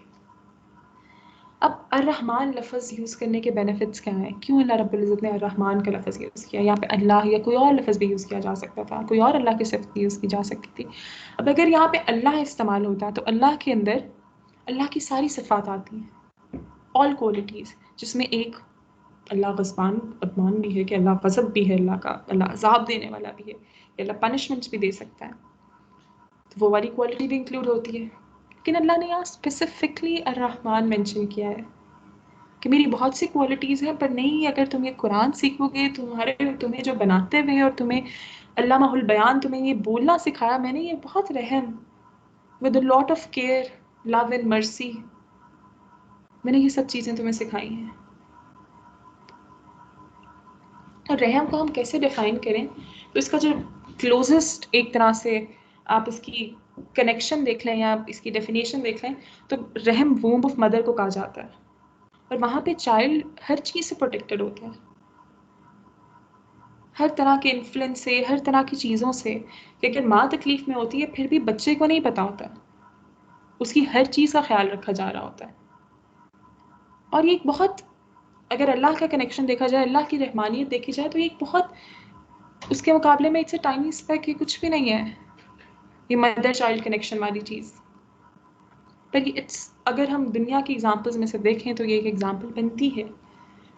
اب الرحمن لفظ یوز کرنے کے بینیفٹس کیا ہیں؟ کیوں اللہ رب العزت نے الرحمن کا لفظ یوز کیا؟ یہاں پہ اللہ یا کوئی اور لفظ بھی یوز کیا جا سکتا تھا، کوئی اور اللہ کی صفت یوز کی جا سکتی تھی. اب اگر یہاں پہ اللہ استعمال ہوتا تو اللہ کے اندر اللہ کی ساری صفات آتی ہیں، آل کوالٹیز، جس میں ایک اللہ غضبان بھی ہے، کہ اللہ غضب بھی ہے اللہ کا، اللہ عذاب دینے والا بھی ہے، کہ اللہ پنشمنٹس بھی دے سکتا ہے، تو وہ والی کوالٹی بھی انکلوڈ ہوتی ہے. لیکن اللہ نے یہاں اسپیسیفکلی الرحمن مینشن کیا ہے کہ میری بہت سی کوالٹیز ہیں، پر نہیں، اگر تم یہ قرآن سیکھو گے، تمہیں جو بناتے ہوئے اور تمہیں علامہ البیان تمہیں یہ بولنا سکھایا میں نے، یہ بہت رحم، with a lot of care, love and mercy, میں نے یہ سب چیزیں تمہیں سکھائی ہیں. اور رحم کو ہم کیسے ڈیفائن کریں؟ تو اس کا جو کلوزسٹ ایک طرح سے آپ اس کی کنیکشن دیکھ لیں یا آپ اس کی ڈیفینیشن دیکھ لیں تو رحم وومب آف مدر کو کہا جاتا ہے، اور وہاں پہ چائلڈ ہر چیز سے پروٹیکٹڈ ہوتا ہے، ہر طرح کے انفلوئنس سے، ہر طرح کی چیزوں سے. لیکن ماں تکلیف میں ہوتی ہے پھر بھی بچے کو نہیں پتا ہوتا، اس کی ہر چیز کا خیال رکھا جا رہا ہوتا ہے. اور یہ ایک بہت، اگر اللہ کا کنیکشن دیکھا جائے، اللہ کی رحمانیت دیکھی جائے، تو یہ ایک بہت، اس کے مقابلے میں اٹس اے ٹائنی اسپیک، یہ کچھ بھی نہیں ہے یہ مدر چائلڈ کنیکشن والی چیز. پر اگر ہم دنیا کی ایگزامپلز میں سے دیکھیں تو یہ ایک ایگزامپل بنتی ہے.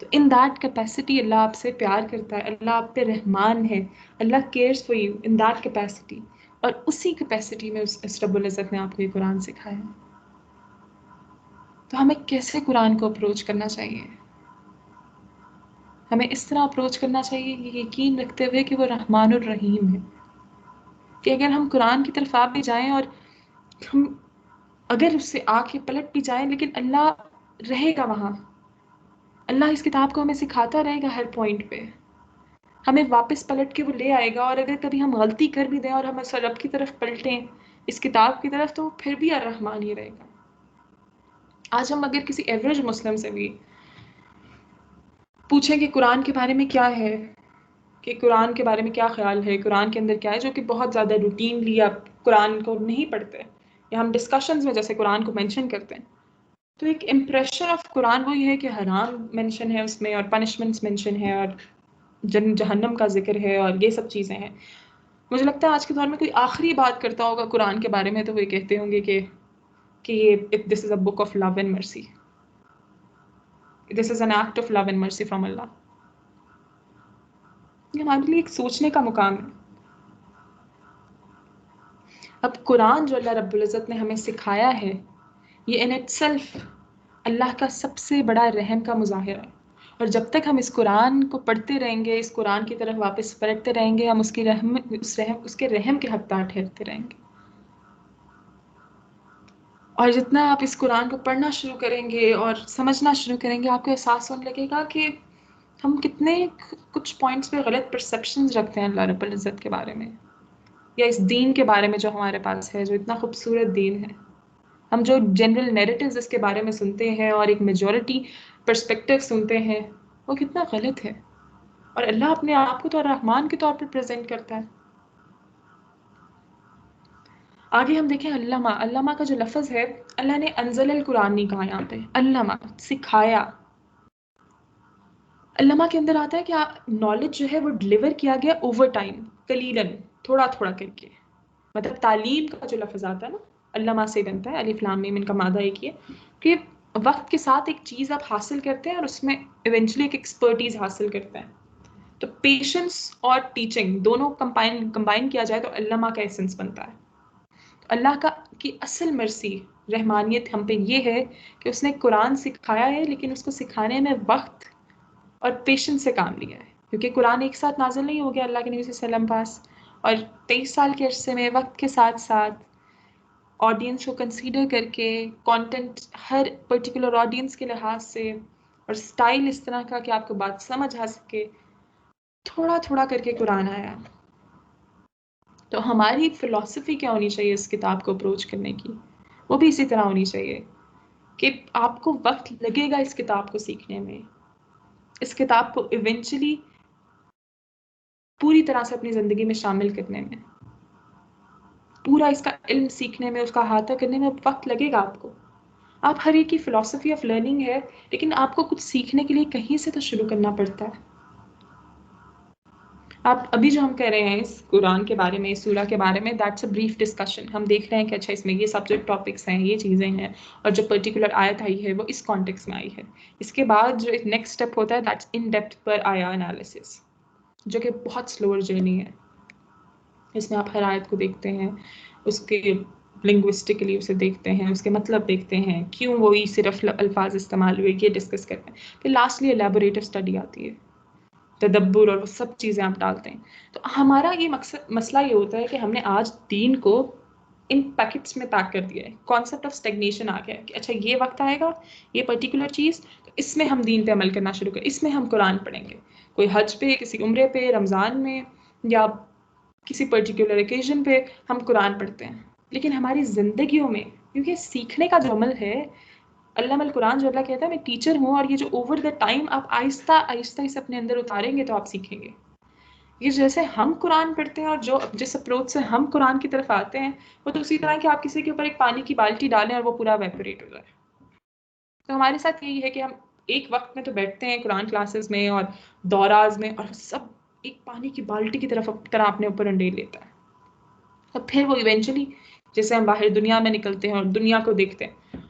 تو ان دیٹ کیپیسٹی اللہ آپ سے پیار کرتا ہے، اللہ آپ پہ رحمان ہے، Allah cares for you in that capacity. اور اسی کیپیسٹی میں اس رب العزت نے آپ کو یہ قرآن سکھایا ہے. تو ہمیں کیسے قرآن کو اپروچ کرنا چاہیے؟ ہمیں اس طرح اپروچ کرنا چاہیے یہ یقین رکھتے ہوئے کہ وہ رحمان الرحیم ہے، کہ اگر ہم قرآن کی طرف آ بھی جائیں اور ہم اگر اس سے آ کے پلٹ بھی جائیں، لیکن اللہ رہے گا وہاں. اللہ اس کتاب کو ہمیں سکھاتا رہے گا ہر پوائنٹ پہ، ہمیں واپس پلٹ کے وہ لے آئے گا. اور اگر کبھی ہم غلطی کر بھی دیں اور ہم اس رب کی طرف پلٹیں، اس کتاب کی طرف، تو پھر بھی الرحمان ہی رہے گا. آج ہم اگر کسی ایوریج مسلم سے بھی پوچھیں کہ قرآن کے بارے میں کیا ہے، کہ قرآن کے بارے میں کیا خیال ہے، قرآن کے اندر کیا ہے، جو کہ بہت زیادہ روٹینلی آپ قرآن کو نہیں پڑھتے یا ہم ڈسکشنز میں جیسے قرآن کو مینشن کرتے ہیں، تو ایک امپریشن آف قرآن وہ یہ ہے کہ حرام مینشن ہے اس میں، اور پنشمنٹس مینشن ہے، اور جہنم کا ذکر ہے، اور یہ سب چیزیں ہیں. مجھے لگتا ہے آج کے دور میں کوئی آخری بات کرتا ہوگا قرآن کے بارے میں تو وہ یہ کہتے ہوں گے کہ یہ دس از اے book of love and mercy, this is an act of love and mercy from Allah. یہ ہمارے لیے ایک سوچنے کا مقام ہے. اب قرآن جو اللہ رب العزت نے ہمیں سکھایا ہے، یہ ان اٹ سیلف اللہ کا سب سے بڑا رحم کا مظاہرہ ہے. اور جب تک ہم اس قرآن کو پڑھتے رہیں گے، اس قرآن کی طرف واپس پلٹتے رہیں گے، ہم اس کے رحم کے حقدار ٹھہرتے رہیں گے. اور جتنا آپ اس قرآن کو پڑھنا شروع کریں گے اور سمجھنا شروع کریں گے، آپ کو احساس ہونے لگے گا کہ ہم کتنے کچھ پوائنٹس پہ غلط پرسیپشنز رکھتے ہیں اللہ رب العزت کے بارے میں، یا اس دین کے بارے میں جو ہمارے پاس ہے، جو اتنا خوبصورت دین ہے. ہم جو جنرل نیریٹیوز اس کے بارے میں سنتے ہیں اور ایک میجورٹی پرسپیکٹیو سنتے ہیں، وہ کتنا غلط ہے. اور اللہ اپنے آپ کو تو رحمان کے طور پر پریزنٹ کرتا ہے. آگے ہم دیکھیں علامہ. علامہ کا جو لفظ ہے، اللہ نے انزل القرآن نہیں کہا یہاں پہ، علامہ سکھایا. علامہ کے اندر آتا ہے کہ نالج جو ہے وہ ڈلیور کیا گیا اوور ٹائم، قلیلاً، تھوڑا تھوڑا کر کے. مطلب تعلیم کا جو لفظ آتا ہے نا، علامہ سے بنتا ہے، الف لام میم ان کا مادہ ایک ہی ہے، کہ وقت کے ساتھ ایک چیز آپ حاصل کرتے ہیں اور اس میں ایونچولی ایک ایکسپرٹیز حاصل کرتے ہیں. تو پیشنس اور ٹیچنگ دونوں کمبائن کیا جائے تو علامہ کا ایسنس بنتا ہے. اللہ کی اصل مرسی، رحمانیت ہم پہ یہ ہے کہ اس نے قرآن سکھایا ہے، لیکن اس کو سکھانے میں وقت اور پیشنس سے کام لیا ہے. کیونکہ قرآن ایک ساتھ نازل نہیں ہو گیا اللہ کے نبی صلی اللہ علیہ وسلم پاس، اور 23 سال کے عرصے میں وقت کے ساتھ ساتھ آڈینس کو کنسیڈر کر کے، کانٹینٹ ہر پرٹیکولر آڈینس کے لحاظ سے، اور سٹائل اس طرح کا کہ آپ کو بات سمجھ آ سکے، تھوڑا تھوڑا کر کے قرآن آیا. تو ہماری فلسفی کیا ہونی چاہیے اس کتاب کو اپروچ کرنے کی؟ وہ بھی اسی طرح ہونی چاہیے کہ آپ کو وقت لگے گا اس کتاب کو سیکھنے میں، اس کتاب کو ایونچولی پوری طرح سے اپنی زندگی میں شامل کرنے میں، پورا اس کا علم سیکھنے میں، اس کا احاطہ کرنے میں وقت لگے گا آپ کو. آپ ہر ایک کی فلسفی آف لرننگ ہے، لیکن آپ کو کچھ سیکھنے کے لیے کہیں سے تو شروع کرنا پڑتا ہے. آپ ابھی جو ہم کہہ رہے ہیں اس قرآن کے بارے میں، اس سورہ کے بارے میں، دیٹس اے بریف ڈسکشن. ہم دیکھ رہے ہیں کہ اچھا اس میں یہ سبجیکٹ ٹاپکس ہیں، یہ چیزیں ہیں، اور جو پرٹیکولر آیت آئی ہے وہ اس کانٹیکس میں آئی ہے. اس کے بعد جو ایک نیکسٹ اسٹیپ ہوتا ہے، دیٹس ان ڈیپتھ پر آیا انالیسس، جو کہ بہت سلوور جرنی ہے. اس میں آپ ہر آیت کو دیکھتے ہیں، اس کے لنگوسٹکلی اسے دیکھتے ہیں، اس کے مطلب دیکھتے ہیں، کیوں وہی صرف الفاظ استعمال ہوئے، یہ ڈسکس کرتے ہیں. پھر لاسٹلی الیبوریٹو اسٹڈی آتی ہے، تدبر، اور وہ سب چیزیں آپ ڈالتے ہیں. تو ہمارا یہ مسئلہ یہ ہوتا ہے کہ ہم نے آج دین کو ان پیکٹس میں پیک کر دیا ہے. کانسیپٹ آف اسٹیگنیشن آ گیا ہے کہ اچھا یہ وقت آئے گا، یہ پرٹیکولر چیز، تو اس میں ہم دین پہ عمل کرنا شروع کریں، اس میں ہم قرآن پڑھیں گے. کوئی حج پہ، کسی عمرے پہ، رمضان میں، یا کسی پرٹیکولر اوکیزن پہ ہم قرآن پڑھتے ہیں، لیکن ہماری زندگیوں میں، کیونکہ سیکھنے کا جو عمل ہے، علم القرآن جو اللہ کہتا ہے میں ٹیچر ہوں، اور یہ جو اوور دا ٹائم آپ آہستہ آہستہ اسے اپنے اندر اتاریں گے تو آپ سیکھیں گے. یہ جیسے ہم قرآن پڑھتے ہیں اور جو جس اپروچ سے ہم قرآن کی طرف آتے ہیں، وہ تو اسی طرح کہ آپ کسی کے اوپر ایک پانی کی بالٹی ڈالیں اور وہ پورا ویپوریٹ ہو جائے. تو ہمارے ساتھ یہی ہے کہ ہم ایک وقت میں تو بیٹھتے ہیں قرآن کلاسز میں اور دوراز میں، اور سب ایک پانی کی بالٹی کی طرح اپنے اوپر انڈیل لیتا ہے، اور پھر وہ ایونچولی جیسے ہم باہر دنیا میں نکلتے ہیں اور دنیا کو دیکھتے ہیں،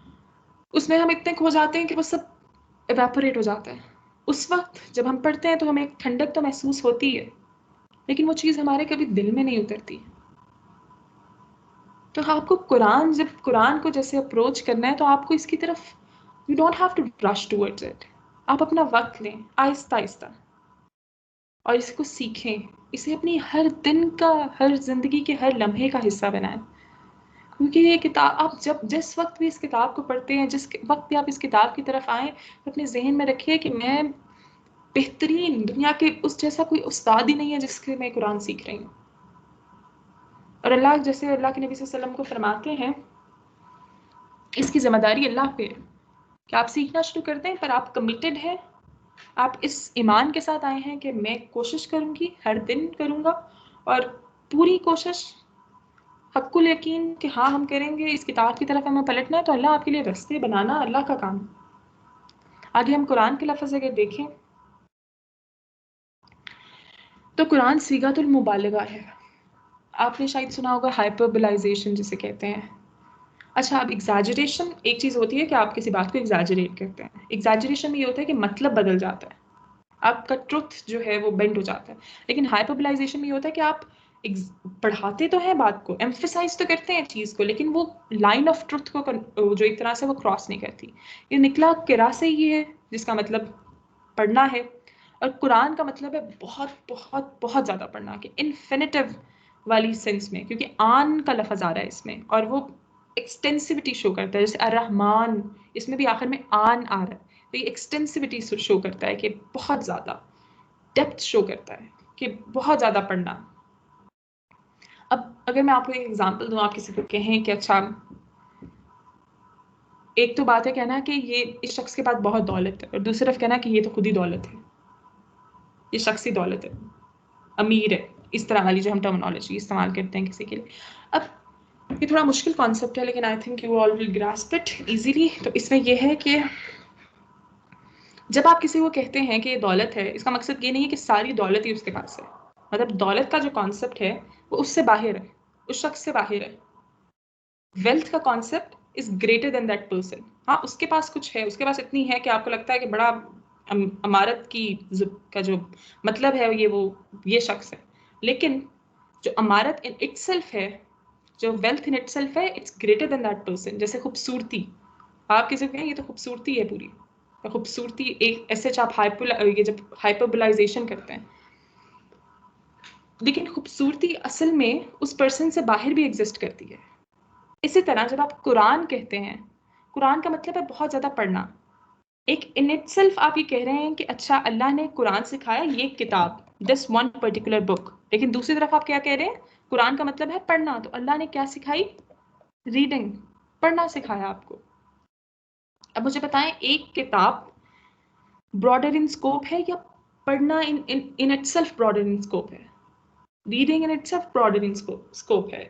اس میں ہم اتنے کھو جاتے ہیں کہ وہ سب ایویپوریٹ ہو جاتا ہے. اس وقت جب ہم پڑھتے ہیں تو ہمیں ایک ٹھنڈک تو محسوس ہوتی ہے، لیکن وہ چیز ہمارے کبھی دل میں نہیں اترتی. تو آپ کو جب قرآن کو جیسے اپروچ کرنا ہے تو آپ کو اس کی طرف you don't have to rush towards it. آپ اپنا وقت لیں آہستہ آہستہ اور اس کو سیکھیں، اسے اپنی ہر دن کا، ہر زندگی کے ہر لمحے کا حصہ بنائیں. کیونکہ یہ کتاب آپ جس وقت بھی اس کتاب کو پڑھتے ہیں، جس وقت بھی آپ اس کتاب کی طرف آئیں، تو اپنے ذہن میں رکھیے کہ میں بہترین دنیا کے اس جیسا کوئی استاد ہی نہیں ہے جس کے میں قرآن سیکھ رہی ہوں. اور اللہ جیسے اللہ کے نبی صلی اللہ علیہ وسلم کو فرماتے ہیں، اس کی ذمہ داری اللہ پہ ہے کہ آپ سیکھنا شروع کر دیں، پر آپ کمیٹڈ ہیں، آپ اس ایمان کے ساتھ آئے ہیں کہ میں کوشش کروں گی، ہر دن کروں گا، اور پوری کوشش حق الیقین کہ ہاں ہم کریں گے، اس کتاب کی طرف ہمیں پلٹنا ہے، تو اللہ آپ کے لیے راستے بنانا اللہ کا کام. آگے ہم قرآن کے لفظ اگر دیکھیں تو قرآن صیغۃ المبالغہ ہے. آپ نے شاید سنا ہوگا ہائپربلائزیشن جسے کہتے ہیں. اچھا، اب ایگزیجریشن ایک چیز ہوتی ہے کہ آپ کسی بات کو ایگزیجریٹ کرتے ہیں. ایگزیجریشن میں یہ ہوتا ہے کہ مطلب بدل جاتا ہے، آپ کا ٹروتھ جو ہے وہ بینڈ ہو جاتا ہے. لیکن ہائپربلائزیشن میں یہ ہوتا ہے کہ آپ پڑھاتے تو ہیں بات کو، ایمفیسائز تو کرتے ہیں چیز کو، لیکن وہ لائن آف ٹروتھ کو جو ایک طرح سے وہ کراس نہیں کرتی. یہ نکلا قرا سے ہی ہے، جس کا مطلب پڑھنا ہے، اور قرآن کا مطلب ہے بہت بہت بہت زیادہ پڑھنا، کہ انفینیٹیو والی سینس میں، کیونکہ آن کا لفظ آ رہا ہے اس میں، اور وہ ایکسٹینسیوٹی شو کرتا ہے. جیسے الرحمن، اس میں بھی آخر میں آن آ رہا ہے، تو یہ ایکسٹینسیوٹی شو کرتا ہے کہ بہت زیادہ ڈیپتھ شو کرتا ہے کہ بہت زیادہ پڑھنا. اب اگر میں آپ کو ایک ایگزامپل دوں، آپ کسی کو کہیں کہ اچھا، ایک تو بات ہے کہنا کہ یہ اس شخص کے پاس بہت دولت ہے، اور دوسری طرف کہنا کہ یہ تو خود ہی دولت ہے، یہ شخصی دولت ہے، امیر ہے، اس طرح والی جو ہم ٹرمنالوجی استعمال کرتے ہیں کسی کے لیے. اب یہ تھوڑا مشکل کانسیپٹ ہے، لیکن I think you all will grasp it easily. تو اس میں یہ ہے کہ جب آپ کسی کو کہتے ہیں کہ یہ دولت ہے، اس کا مقصد یہ نہیں ہے کہ ساری دولت ہی اس کے پاس ہے. مطلب دولت کا جو کانسیپٹ ہے وہ اس سے باہر ہے، اس شخص سے باہر ہے. ویلتھ کا concept is greater than that person. ہاں، اس کے پاس کچھ ہے، اس کے پاس اتنی ہے کہ آپ کو لگتا ہے کہ بڑا امارت کا جو مطلب ہے یہ شخص ہے، لیکن جو امارت ان اٹ سیلف ہے، جو ویلتھ ان اٹ سیلف ہے، it's greater than that person. جیسے خوبصورتی، آپ کسی کو کہیں یہ تو خوبصورتی ہے پوری، خوبصورتی ایک ایسے آپ جب ہائپربلائزیشن کرتے ہیں، لیکن خوبصورتی اصل میں اس پرسن سے باہر بھی ایگزسٹ کرتی ہے. اسی طرح جب آپ قرآن کہتے ہیں، قرآن کا مطلب ہے بہت زیادہ پڑھنا. ایک ان اٹ سیلف آپ یہ کہہ رہے ہیں کہ اچھا اللہ نے قرآن سکھایا یہ کتاب، دس ون پرٹیکولر بک، لیکن دوسری طرف آپ کیا کہہ رہے ہیں؟ قرآن کا مطلب ہے پڑھنا. تو اللہ نے کیا سکھائی؟ ریڈنگ، پڑھنا سکھایا آپ کو. اب مجھے بتائیں، ایک کتاب براڈر ان اسکوپ ہے یا پڑھنا in itself broader in scope ہے؟ Reading in itself broader in scope ہے.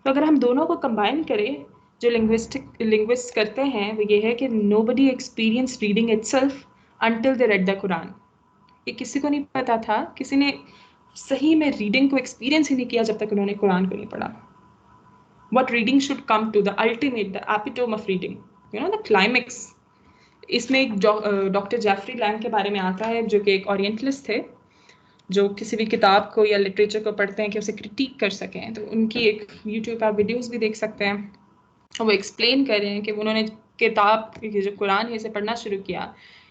تو اگر ہم دونوں کو کمبائن کریں، جو لنگوسٹ کرتے ہیں وہ یہ ہے کہ nobody experience reading itself until they read the Quran. یہ کسی کو نہیں پتا تھا، کسی نے صحیح میں ریڈنگ کو ایکسپیرینس ہی نہیں کیا جب تک انہوں نے قرآن کو نہیں پڑھا. What reading should come to, the ultimate, the epitome of reading, the climax. اس میں ایک ڈاکٹر جیفری لینگ کے بارے میں آتا ہے، جو کہ ایک اورینٹلسٹ تھے، جو کسی بھی کتاب کو یا لٹریچر کو پڑھتے ہیں کہ اسے کرٹیک کر سکیں. تو ان کی ایک یوٹیوب پر ویڈیوز بھی دیکھ سکتے ہیں. وہ ایکسپلین کر رہے ہیں کہ انہوں نے کتاب جو قرآن ہے اسے پڑھنا شروع کیا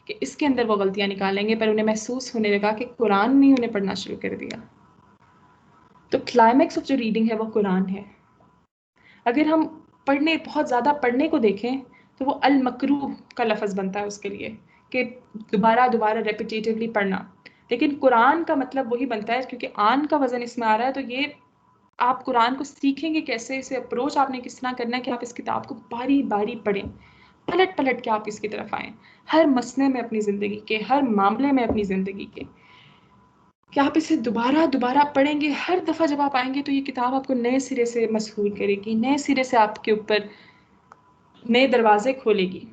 کہ اس کے اندر وہ غلطیاں نکالیں گے، پر انہیں محسوس ہونے لگا کہ قرآن نے انہیں پڑھنا شروع کر دیا. تو کلائمیکس آف جو ریڈنگ ہے وہ قرآن ہے. اگر ہم بہت زیادہ پڑھنے کو دیکھیں تو وہ المکروہ کا لفظ بنتا ہے اس کے لیے، کہ دوبارہ ریپیٹیٹیولی پڑھنا. لیکن قرآن کا مطلب وہی بنتا ہے کیونکہ آن کا وزن اس میں آ رہا ہے، تو یہ آپ قرآن کو سیکھیں گے کیسے، اسے اپروچ آپ نے کس طرح کرنا ہے کہ آپ اس کتاب کو باری باری پڑھیں، پلٹ پلٹ کے آپ اس کی طرف آئیں، ہر مسئلے میں اپنی زندگی کے، ہر معاملے میں اپنی زندگی کے، کہ آپ اسے دوبارہ دوبارہ پڑھیں گے. ہر دفعہ جب آپ آئیں گے تو یہ کتاب آپ کو نئے سرے سے مسحور کرے گی، نئے سرے سے آپ کے اوپر نئے دروازے کھولے گی.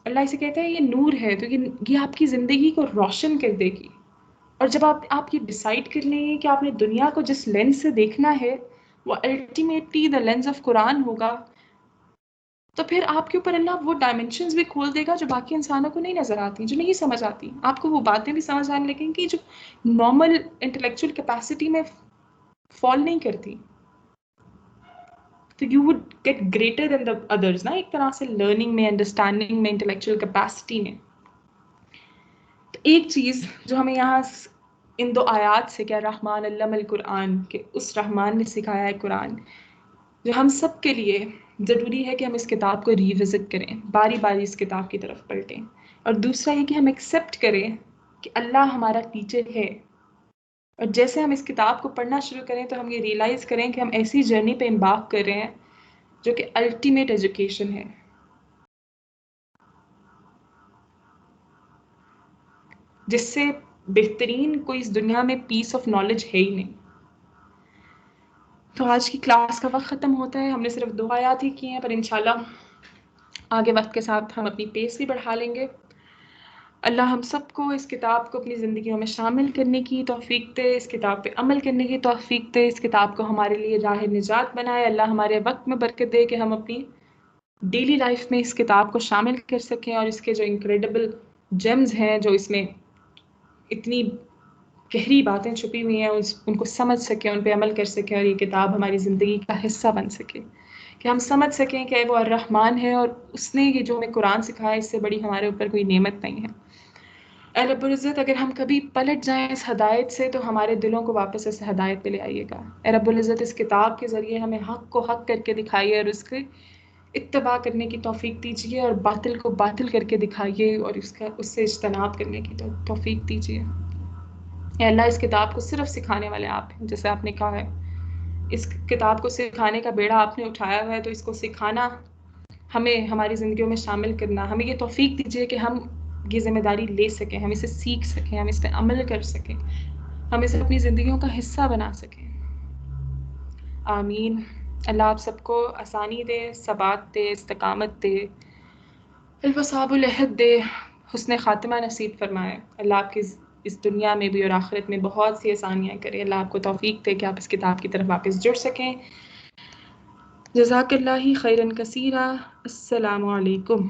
اللہ اسے کہتا ہے یہ نور ہے، تو یہ آپ کی زندگی کو روشن کر دے گی. اور جب آپ یہ ڈیسائیڈ کر لیں گے کہ آپ نے دنیا کو جس لینس سے دیکھنا ہے وہ الٹیمیٹلی دا لینس آف قرآن ہوگا، تو پھر آپ کے اوپر اللہ وہ ڈائمینشنز بھی کھول دے گا جو باقی انسانوں کو نہیں نظر آتی، جو نہیں سمجھ آتی. آپ کو وہ باتیں بھی سمجھ آنے لگیں گی جو نارمل انٹلیکچوئل کیپیسٹی میں فال نہیں کرتی. تو you would get greater than the others نا، ایک طرح سے لرننگ میں، انڈرسٹینڈنگ میں، انٹلیکچوئل کیپیسٹی میں. تو ایک چیز جو ہمیں یہاں ان 2 آیات سے کیا رحمان علم القرآن کہ اس رحمان نے سکھایا ہے قرآن، جو ہم سب کے لیے ضروری ہے کہ ہم اس کتاب کو ریوزٹ کریں، باری باری اس کتاب کی طرف پلٹیں. اور دوسرا یہ کہ ہم ایکسیپٹ کریں کہ اللہ ہمارا ٹیچر ہے. اور جیسے ہم اس کتاب کو پڑھنا شروع کریں تو ہم یہ ریئلائز کریں کہ ہم ایسی جرنی پہ امبارک کر رہے ہیں جو کہ الٹیمیٹ ایجوکیشن ہے، جس سے بہترین کوئی اس دنیا میں پیس آف نالج ہے ہی نہیں. تو آج کی کلاس کا وقت ختم ہوتا ہے. ہم نے صرف 2 آیات ہی کی ہیں، پر انشاءاللہ آگے وقت کے ساتھ ہم اپنی پیس بھی بڑھا لیں گے. اللہ ہم سب کو اس کتاب کو اپنی زندگیوں میں شامل کرنے کی توفیق دے، اس کتاب پہ عمل کرنے کی توفیق دے، اس کتاب کو ہمارے لیے راہ نجات بنائے. اللہ ہمارے وقت میں برکت دے کہ ہم اپنی ڈیلی لائف میں اس کتاب کو شامل کر سکیں، اور اس کے جو انکریڈیبل جیمز ہیں، جو اس میں اتنی گہری باتیں چھپی ہوئی ہیں، ان کو سمجھ سکیں، ان پہ عمل کر سکیں، اور یہ کتاب ہماری زندگی کا حصہ بن سکے، کہ ہم سمجھ سکیں کہ وہ الرحمن ہے اور اس نے یہ جو ہمیں قرآن سکھایا اس سے بڑی ہمارے اوپر کوئی نعمت نہیں ہے. اے رب العزت اگر ہم کبھی پلٹ جائیں اس ہدایت سے تو ہمارے دلوں کو واپس اس ہدایت پہ لے آئیے گا. اے رب العزت اس کتاب کے ذریعے ہمیں حق کو حق کر کے دکھائیے اور اس کے اتباع کرنے کی توفیق دیجیے، اور باطل کو باطل کر کے دکھائیے اور اس سے اجتناب کرنے کی توفیق دیجیے. اے اللہ اس کتاب کو صرف سکھانے والے آپ ہیں، جیسے آپ نے کہا ہے اس کتاب کو سکھانے کا بیڑا آپ نے اٹھایا ہوا ہے، تو اس کو سکھانا، ہمیں ہماری زندگیوں میں شامل کرنا، ہمیں یہ توفیق دیجیے کہ ہم یہ ذمہ داری لے سکیں، ہم اسے سیکھ سکیں، ہم اس پہ عمل کر سکیں، ہم اسے اپنی زندگیوں کا حصہ بنا سکیں. آمین. اللہ آپ سب کو آسانی دے، ثبات دے، استقامت دے، الوصاب العہد دے، حسن خاتمہ نصیب فرمائے. اللہ آپ کی اس دنیا میں بھی اور آخرت میں بہت سی آسانیاں کرے. اللہ آپ کو توفیق دے کہ آپ اس کتاب کی طرف واپس جڑ سکیں. جزاک اللہ خیرا کثیرا. السلام علیکم.